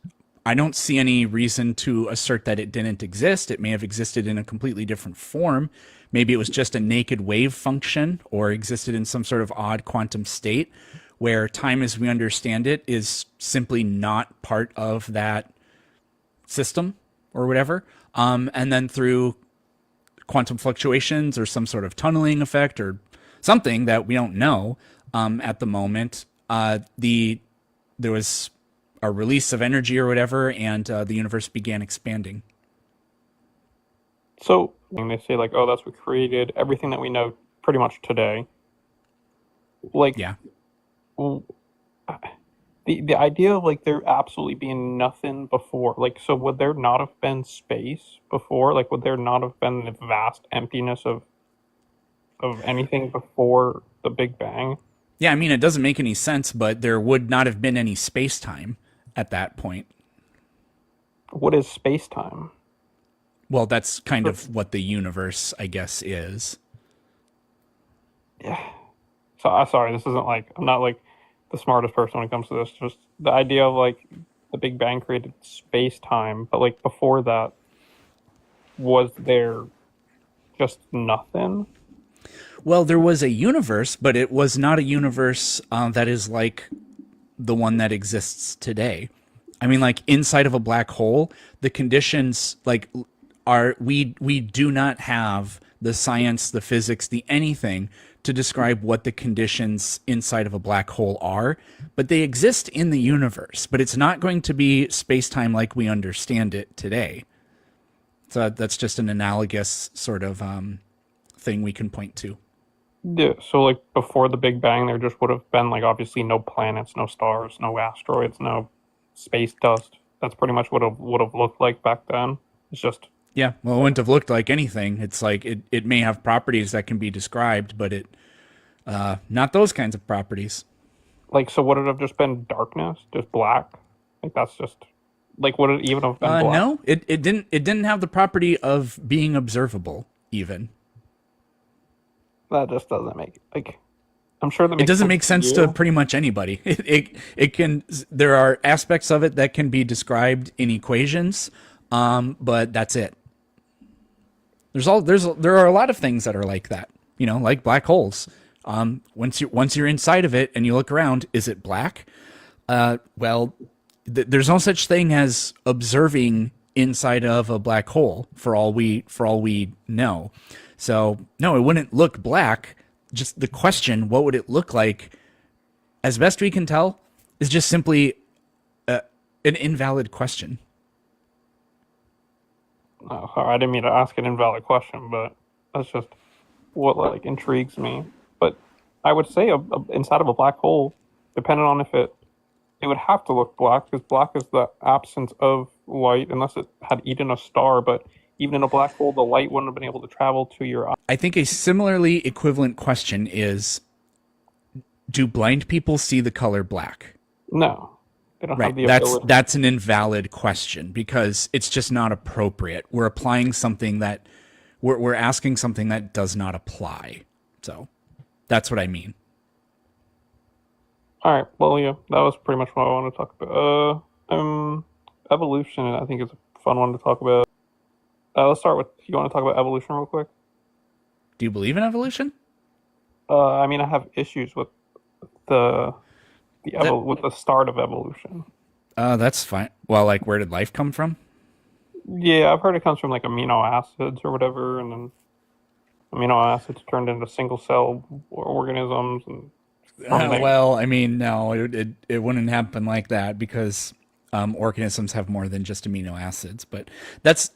I don't see any reason to assert that it didn't exist. It may have existed in a completely different form. Maybe it was just a naked wave function or existed in some sort of odd quantum state where time as we understand it is simply not part of that system or whatever. And then through quantum fluctuations or some sort of tunneling effect or something that we don't know at the moment, there was a release of energy or whatever, and the universe began expanding. so and they say like, oh, that's what created everything that we know pretty much today. Like Yeah. w- the idea of like there absolutely being nothing before, like, so would there not have been space before? Like, would there not have been the vast emptiness of anything before the Big Bang? Yeah, I mean, it doesn't make any sense, but there would not have been any space time at that point. What is space time? Well, that's kind of what the universe, I guess, is. Yeah. So sorry, this isn't like I'm not like the smartest person when it comes to this. Just the idea of like the Big Bang created space time, but like before that, was there just nothing? Well, there was a universe, but it was not a universe that is like the one that exists today. I mean, like inside of a black hole, the conditions like are we do not have the science, the physics, the anything to describe what the conditions inside of a black hole are, but they exist in the universe. But it's not going to be space-time like we understand it today. So that's just an analogous sort of thing we can point to. Yeah. So like before the Big Bang, there just would have been like obviously no planets, no stars, no asteroids, no space dust. That's pretty much what it would have looked like back then. It's just Yeah, well, it wouldn't have looked like anything. It's like it may have properties that can be described, but it not those kinds of properties. like, so would it have just been darkness, just black? Like that's just like would it even have been black? No, it didn't have the property of being observable even. That just doesn't make like. I'm sure that It makes doesn't sense make sense to you. pretty much anybody. It can there are aspects of it that can be described in equations, but that's it. There are a lot of things that are like that, you know, like black holes. Once you're inside of it and you look around, is it black? Well, there's no such thing as observing inside of a black hole for all we know. So no, it wouldn't look black. Just the question, what would it look like? As best we can tell, is just simply an invalid question. Oh, sorry, I didn't mean to ask an invalid question, but that's just what like intrigues me. But I would say inside of a black hole, depending on if it would have to look black because black is the absence of light unless it had eaten a star. But even in a black hole, the light wouldn't have been able to travel to your eye. I think a similarly equivalent question is, do blind people see the color black? No, they don't Right. have the ability. That's an invalid question because it's just not appropriate. We're applying something that we're asking something that does not apply. So that's what I mean. All right. Well, yeah, that was pretty much what I wanted to talk about. Evolution, I think, is a fun one to talk about. Let's start with. You want to talk about evolution real quick? Do you believe in evolution? I mean, I have issues with with the start of evolution. That's fine. Well, like, where did life come from? Yeah, I've heard it comes from like amino acids or whatever, and then amino acids turned into single cell organisms. And Well, I mean, no, it wouldn't happen like that because organisms have more than just amino acids. But that's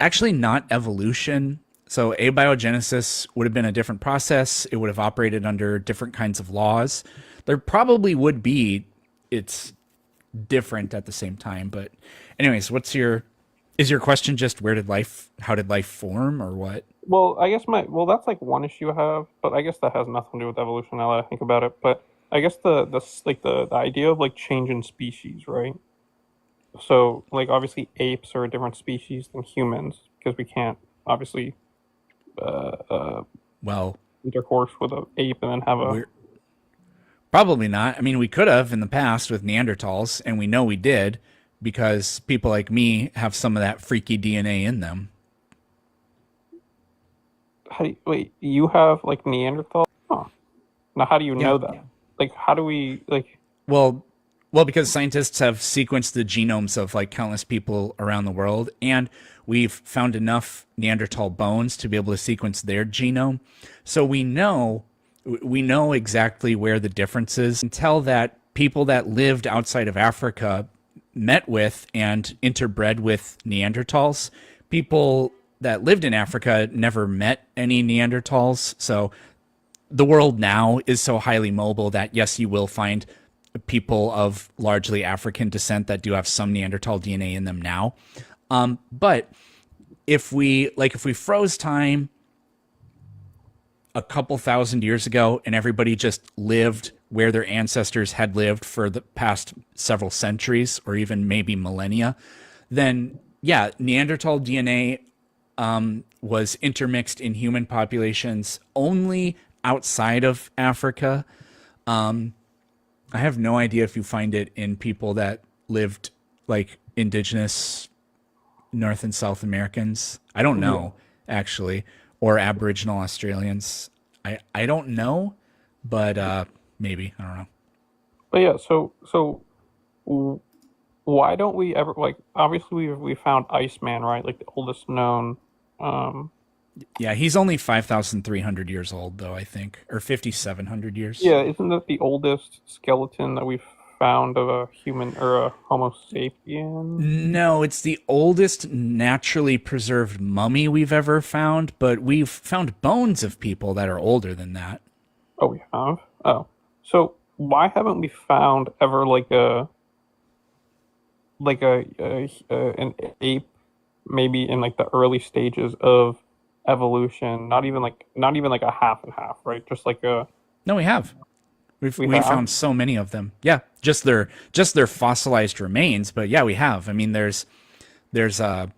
actually not evolution. So abiogenesis would have been a different process. It would have operated under different kinds of laws. There probably would be. It's different at the same time. But anyways, is your question just how did life form or what? Well, I guess that's like one issue I have, but I guess that has nothing to do with evolution now that I think about it. But I guess the idea of like changing species, right? So like obviously apes are a different species than humans because we can't obviously Well, intercourse with an ape and then have a. Probably not. I mean, we could have in the past with Neanderthals, and we know we did because people like me have some of that freaky DNA in them. Wait, you have like Neanderthal? Huh. Now, how do you know that? Like, how do we like? Well, because scientists have sequenced the genomes of like countless people around the world, and we've found enough Neanderthal bones to be able to sequence their genome. So we know exactly where the difference is. Until that people that lived outside of Africa met with and interbred with Neanderthals. People that lived in Africa never met any Neanderthals. So the world now is so highly mobile that yes, you will find people of largely African descent that do have some Neanderthal DNA in them now. But if we froze time a couple thousand years ago and everybody just lived where their ancestors had lived for the past several centuries or even maybe millennia, then yeah, Neanderthal DNA was intermixed in human populations only outside of Africa. I have no idea if you find it in people that lived like indigenous North and South Americans. I don't know, actually, or Aboriginal Australians. I don't know, but maybe, I don't know. But yeah, so why don't we ever like? Obviously, we found Iceman, right? Like the oldest known. Yeah, he's only 5,300 years old, though, I think, or 5,700 years. Yeah, isn't that the oldest skeleton that we've found of a human or a Homo sapien? No, it's the oldest naturally preserved mummy we've ever found, but we've found bones of people that are older than that. Oh, we have? Oh. So why haven't we found ever like an ape maybe in like the early stages of evolution, not even like a half and half, right? Just like a. No, we have. We have? found so many of them. Yeah, just their fossilized remains, but yeah, we have. I mean, there's the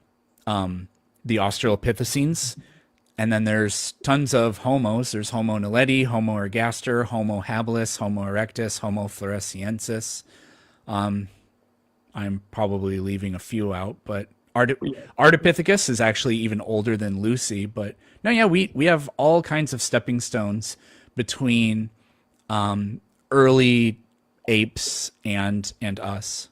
Australopithecines, and then there's tons of homos. There's Homo naledi, Homo ergaster, Homo habilis, Homo erectus, Homo floresiensis. I'm probably leaving a few out, but Ardipithecus is actually even older than Lucy. But no, yeah, we have all kinds of stepping stones between early apes and us.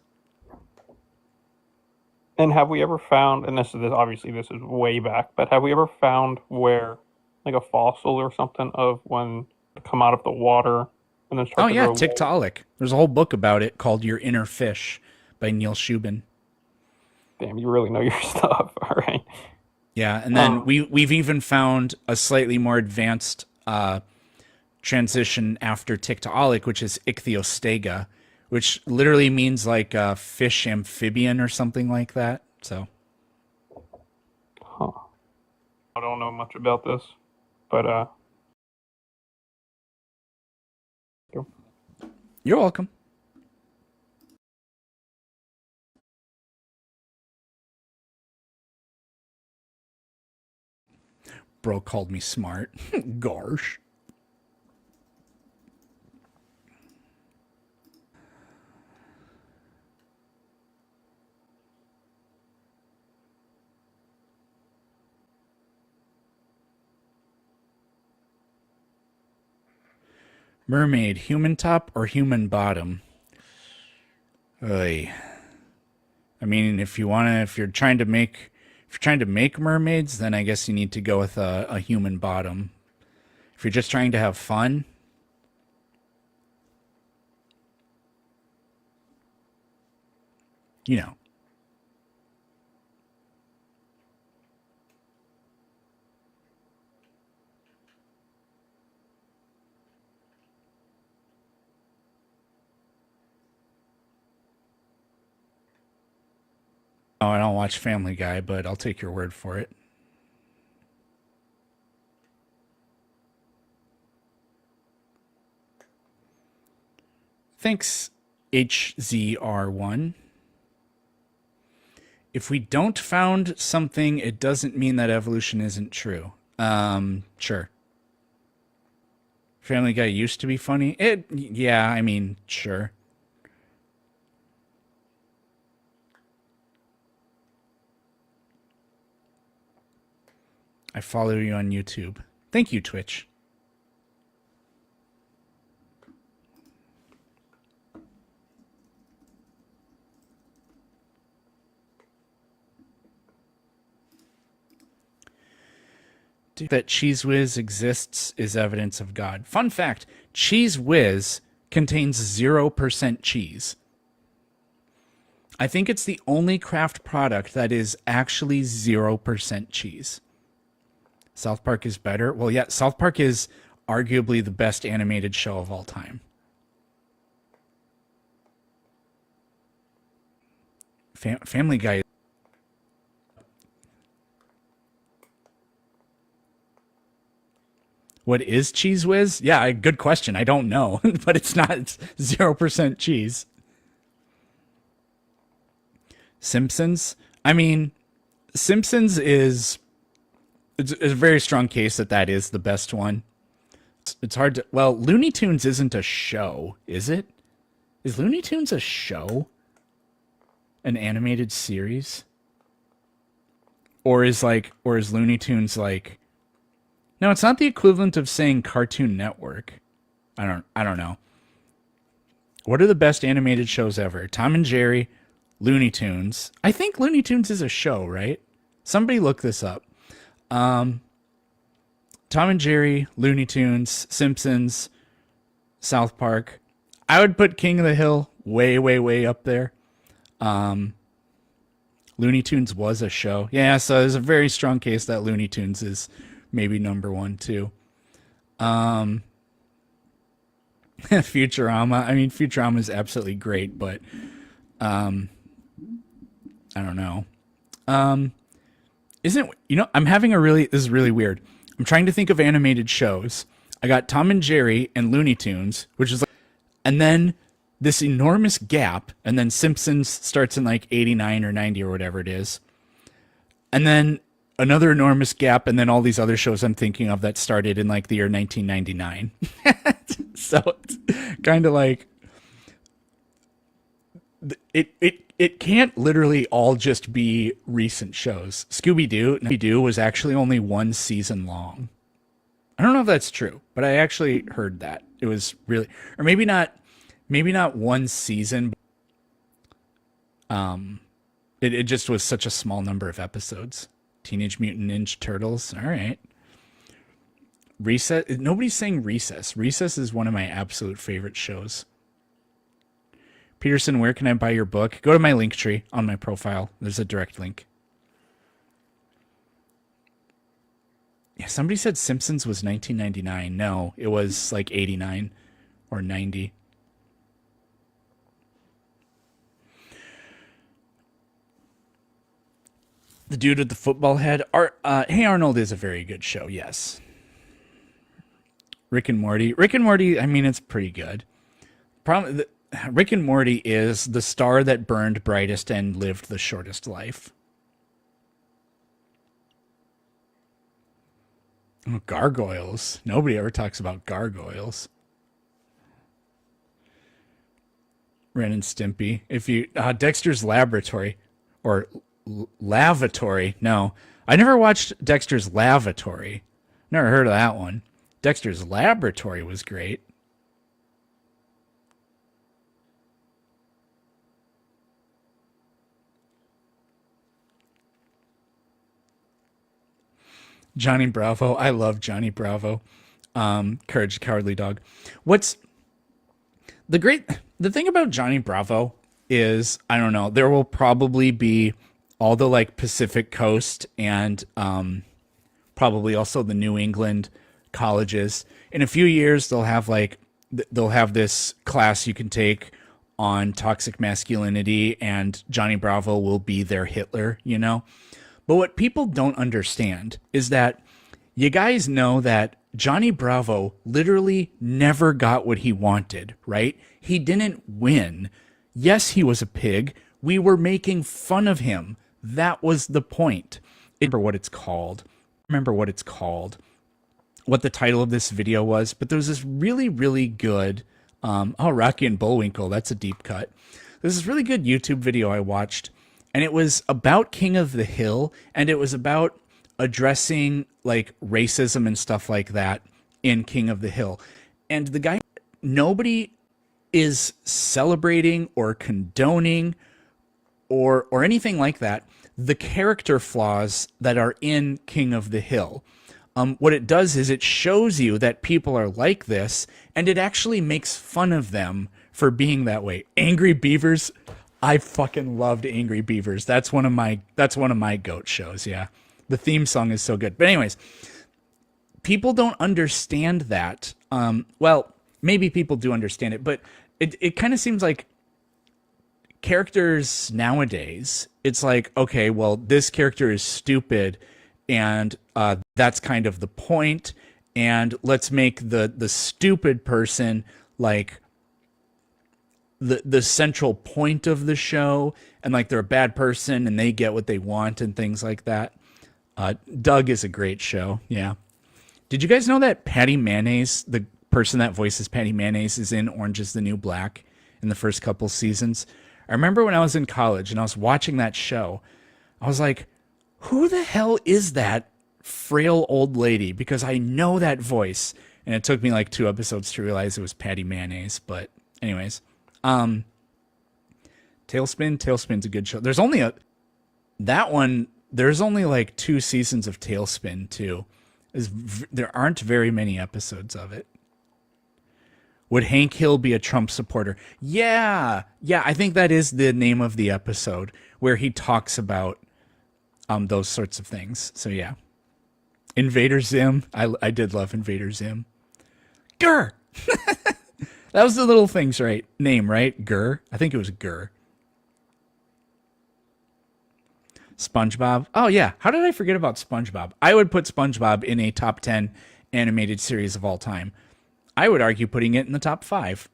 And have we ever found, and this is way back, but have we ever found where like a fossil or something of when they come out of the water and then start to grow? Tiktaalik. There's a whole book about it called Your Inner Fish by Neil Shubin. Damn, you really know your stuff. All right. Yeah, and then we've even found a slightly more advanced transition after Tiktaalik, which is Ichthyostega, which literally means like a fish amphibian or something like that. So, Huh. I don't know much about this, but you're welcome. Bro called me smart. Gosh. Mermaid, human top or human bottom? Oy. I mean, if you're trying to make mermaids, then I guess you need to go with a human bottom. If you're just trying to have fun, you know. Oh, I don't watch Family Guy, but I'll take your word for it. Thanks, HZR1. If we don't found something, it doesn't mean that evolution isn't true. Sure. Family Guy used to be funny. Yeah, I mean, sure. I follow you on YouTube. Thank you, Twitch. That Cheese Whiz exists is evidence of God. Fun fact, Cheese Whiz contains 0% cheese. I think it's the only craft product that is actually 0% cheese. South Park is better. Well, yeah, South Park is arguably the best animated show of all time. Family Guy. What is Cheese Whiz? Yeah, good question. I don't know, but it's not. It's 0% cheese. Simpsons? I mean, Simpsons is... It's a very strong case that is the best one. It's hard to... Well, Looney Tunes isn't a show, is it? Is Looney Tunes a show? An animated series? Or is Looney Tunes like... No, it's not the equivalent of saying Cartoon Network. I don't know. What are the best animated shows ever? Tom and Jerry, Looney Tunes. I think Looney Tunes is a show, right? Somebody look this up. Tom and Jerry, Looney Tunes, Simpsons, South Park. I would put King of the Hill way, way, way up there. Looney Tunes was a show. Yeah, so there's a very strong case that Looney Tunes is maybe number one, too. Futurama. I mean, Futurama is absolutely great, but I don't know. I'm having this is really weird. I'm trying to think of animated shows. I got Tom and Jerry and Looney Tunes, which is like, and then this enormous gap, and then Simpsons starts in like 89 or 90 or whatever it is. And then another enormous gap, and then all these other shows I'm thinking of that started in like the year 1999. So it's kind of like it can't literally all just be recent shows. Scooby-Doo was actually only one season long. I don't know if that's true, but I actually heard that. It was really, or maybe not one season. It just was such a small number of episodes. Teenage Mutant Ninja Turtles. All right. Recess. Nobody's saying Recess. Recess is one of my absolute favorite shows. Peterson, where can I buy your book? Go to my link tree on my profile. There's a direct link. Yeah, somebody said Simpsons was 1999. No, it was like 89 or 90. The dude with the football head. Hey Arnold is a very good show. Yes. Rick and Morty. Rick and Morty. I mean, it's pretty good. Rick and Morty is the star that burned brightest and lived the shortest life. Oh, gargoyles. Nobody ever talks about gargoyles. Ren and Stimpy. If you Dexter's Laboratory or Lavatory. No, I never watched Dexter's Lavatory. Never heard of that one. Dexter's Laboratory was great. Johnny Bravo. I love Johnny Bravo. Courage the Cowardly Dog. What's the thing about Johnny Bravo is, I don't know, there will probably be all the like Pacific Coast and probably also the New England colleges. In a few years, they'll have this class you can take on toxic masculinity, and Johnny Bravo will be their Hitler, you know? But what people don't understand is that you guys know that Johnny Bravo literally never got what he wanted, right? He didn't win. Yes, he was a pig. We were making fun of him. That was the point. Remember what it's called. What the title of this video was, but there was this really, really good, Rocky and Bullwinkle, that's a deep cut. There's this really good YouTube video I watched, and it was about King of the Hill, and it was about addressing like racism and stuff like that in King of the Hill. And the guy, nobody is celebrating or condoning or anything like that the character flaws that are in King of the Hill. What it does is it shows you that people are like this, and it actually makes fun of them for being that way. Angry Beavers, I fucking loved Angry Beavers. That's one of my goat shows. Yeah, the theme song is so good. But anyways, people don't understand that. Well, maybe people do understand it, but it kind of seems like characters nowadays, it's like, okay, well, this character is stupid, and that's kind of the point, and let's make the stupid person like the central point of the show, and like they're a bad person and they get what they want and things like that. Doug is a great show. Yeah. Did you guys know that Patty Mayonnaise, the person that voices Patty Mayonnaise, is in Orange is the New Black in the first couple seasons? I remember when I was in college and I was watching that show, I was like, who the hell is that frail old lady? Because I know that voice. And it took me like 2 episodes to realize it was Patty Mayonnaise. But anyways, Tailspin's a good show. There's only like 2 seasons of Tailspin too. There aren't very many episodes of it. Would Hank Hill be a Trump supporter? Yeah, I think that is the name of the episode where he talks about those sorts of things. So yeah. Invader Zim. I did love Invader Zim. Grr! That was the little things right name, right? Grr. I think it was Grr. SpongeBob. Oh yeah. How did I forget about SpongeBob? I would put SpongeBob in a top 10 animated series of all time. I would argue putting it in the top 5.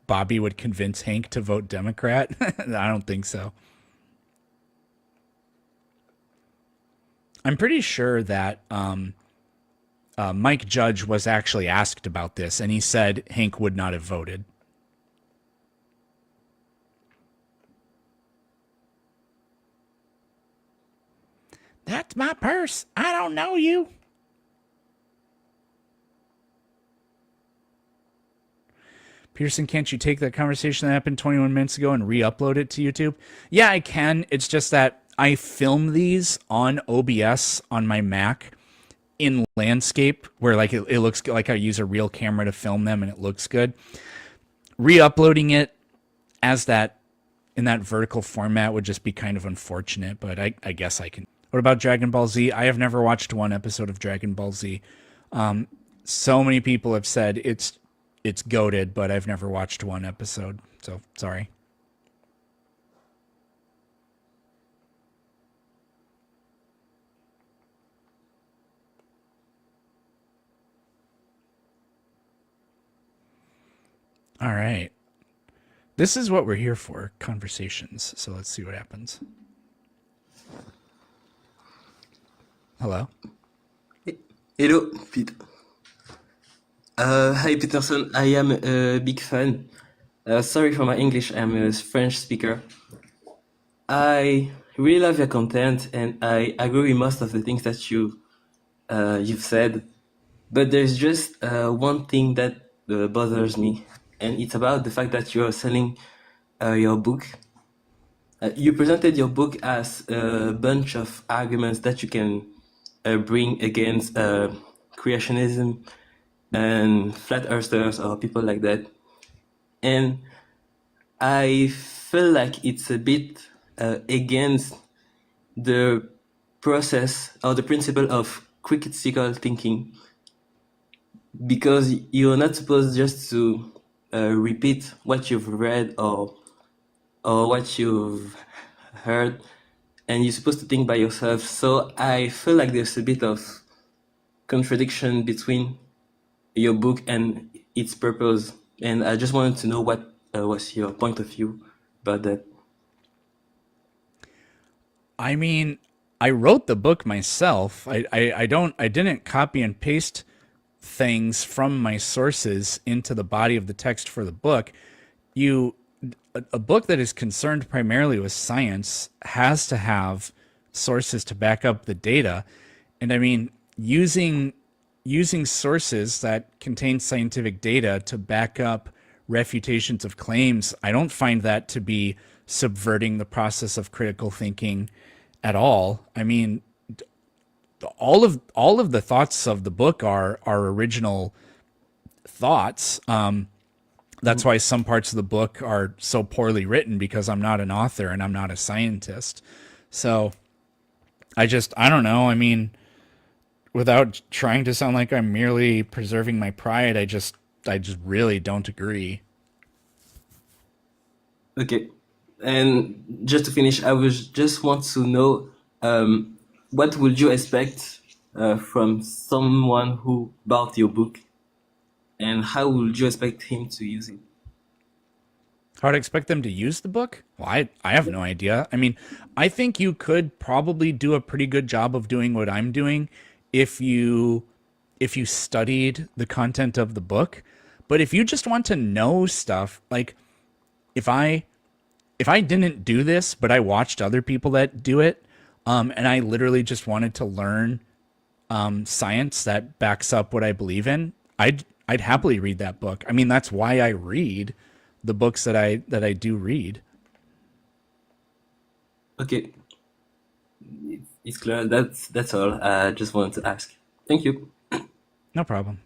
Bobby would convince Hank to vote Democrat? I don't think so. I'm pretty sure that Mike Judge was actually asked about this, and he said Hank would not have voted. That's my purse. I don't know you. Pearson, can't you take that conversation that happened 21 minutes ago and re-upload it to YouTube? Yeah, I can. It's just that I film these on OBS on my Mac in landscape, where like it looks like I use a real camera to film them and it looks good. Re-uploading it as that in that vertical format would just be kind of unfortunate, but I guess I can. What about Dragon Ball Z? I have never watched one episode of Dragon Ball Z. So many people have said it's it's goated, but I've never watched one episode, so sorry. All right. This is what we're here for, conversations. So let's see what happens. Hello? Hello, Peter. Hi, Peterson. I am a big fan. Sorry for my English. I'm a French speaker. I really love your content, and I agree with most of the things that you've said. But there's just one thing that bothers me, and it's about the fact that you're selling your book. You presented your book as a bunch of arguments that you can bring against creationism and flat earthers or people like that. And I feel like it's a bit against the process or the principle of critical thinking, because you're not supposed just to repeat what you've read or what you've heard, and you're supposed to think by yourself. So I feel like there's a bit of contradiction between your book and its purpose, and I just wanted to know what was your point of view about that. I mean, I wrote the book myself. I didn't copy and paste things from my sources into the body of the text for the book. You a book that is concerned primarily with science has to have sources to back up the data. And I mean, using sources that contain scientific data to back up refutations of claims, I don't find that to be subverting the process of critical thinking at all. I mean, all of the thoughts of the book are original thoughts. That's why some parts of the book are so poorly written, because I'm not an author and I'm not a scientist. So I don't know. I mean, without trying to sound like I'm merely preserving my pride, I just really don't agree. Okay, and just to finish, I was just want to know what would you expect from someone who bought your book, and how would you expect him to use it? How would I expect them to use the book? Well, I have no idea. I mean, I think you could probably do a pretty good job of doing what I'm doing if you studied the content of the book. But if you just want to know stuff, like if I didn't do this, but I watched other people that do it, and I literally just wanted to learn science that backs up what I believe in, I'd happily read that book. I mean, that's why I read the books that I do read. Okay, it's clear. That's all. I just wanted to ask. Thank you. No problem.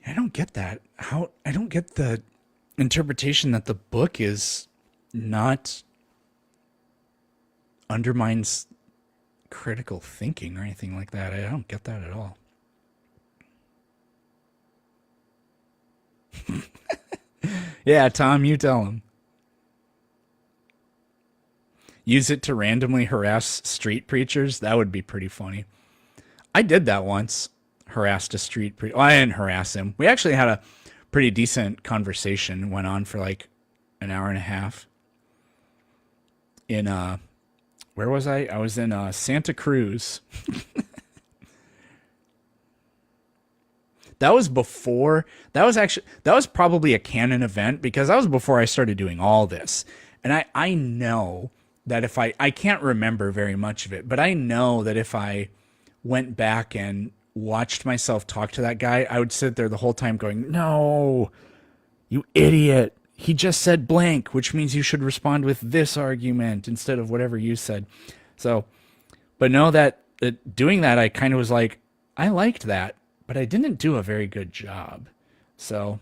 I don't get that. I don't get the interpretation that the book is not undermines critical thinking or anything like that. I don't get that at all. Yeah, Tom, you tell him. Use it to randomly harass street preachers? That would be pretty funny. I did that once. Harassed a street preacher. Well, I didn't harass him. We actually had a pretty decent conversation. Went on for like an hour and a half. In where was I? I was in Santa Cruz. That was before. That was probably a canon event, because that was before I started doing all this. And I know that if I can't remember very much of it, but I know that if I went back and watched myself talk to that guy, I would sit there the whole time going, "No, you idiot. He just said blank, which means you should respond with this argument instead of whatever you said." So, but no, that doing that, I kind of was like, I liked that, but I didn't do a very good job. So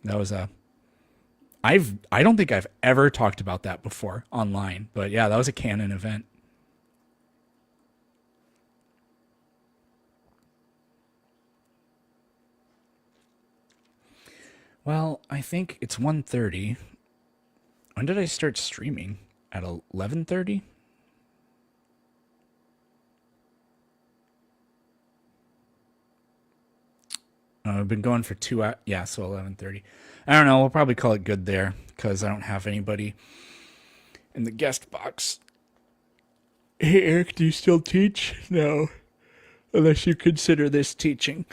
that was I don't think I've ever talked about that before online, but yeah, that was a canon event. Well, I think it's 1:30. When did I start streaming? At 11:30? I've been going for 2 hours. Yeah, so 11:30. I don't know. We'll probably call it good there because I don't have anybody in the guest box. Hey, Eric, do you still teach? No. Unless you consider this teaching.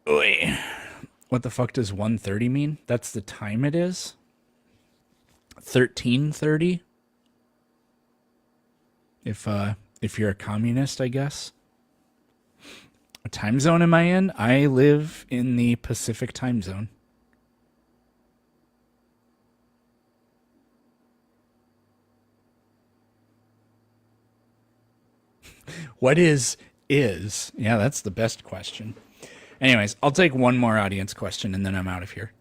Oy. What the fuck does 1:30 mean? That's the time it is? 13:30? If you're a communist, I guess. What time zone am I in? I live in the Pacific time zone. What is? Yeah, that's the best question. Anyways, I'll take one more audience question and then I'm out of here.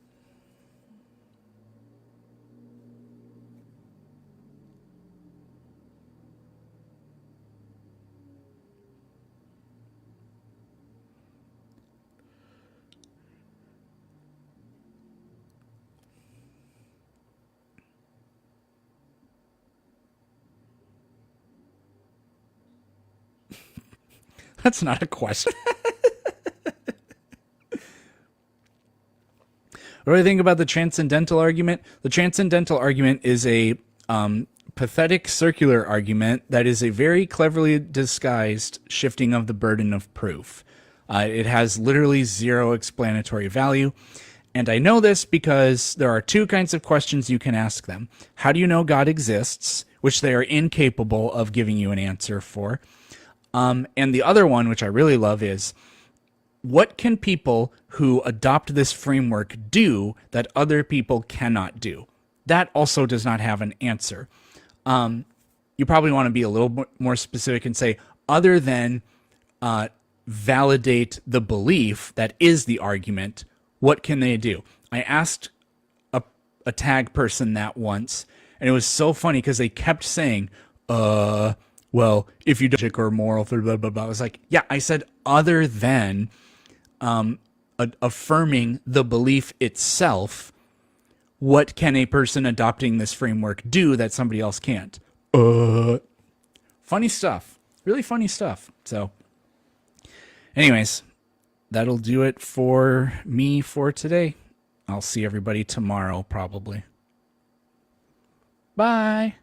That's not a question. What do I think about the transcendental argument? The transcendental argument is a pathetic circular argument that is a very cleverly disguised shifting of the burden of proof. It has literally zero explanatory value. And I know this because there are two kinds of questions you can ask them. How do you know God exists? Which they are incapable of giving you an answer for. And the other one, which I really love, is what can people who adopt this framework do that other people cannot do? That also does not have an answer. You probably want to be a little more specific and say, other than validate the belief that is the argument, what can they do? I asked a tag person that once, and it was so funny because they kept saying, well, if you don't or moral, blah, blah, blah. I was like, yeah, I said other than affirming the belief itself, what can a person adopting this framework do that somebody else can't? Funny stuff. Really funny stuff. So, anyways, that'll do it for me for today. I'll see everybody tomorrow, probably. Bye.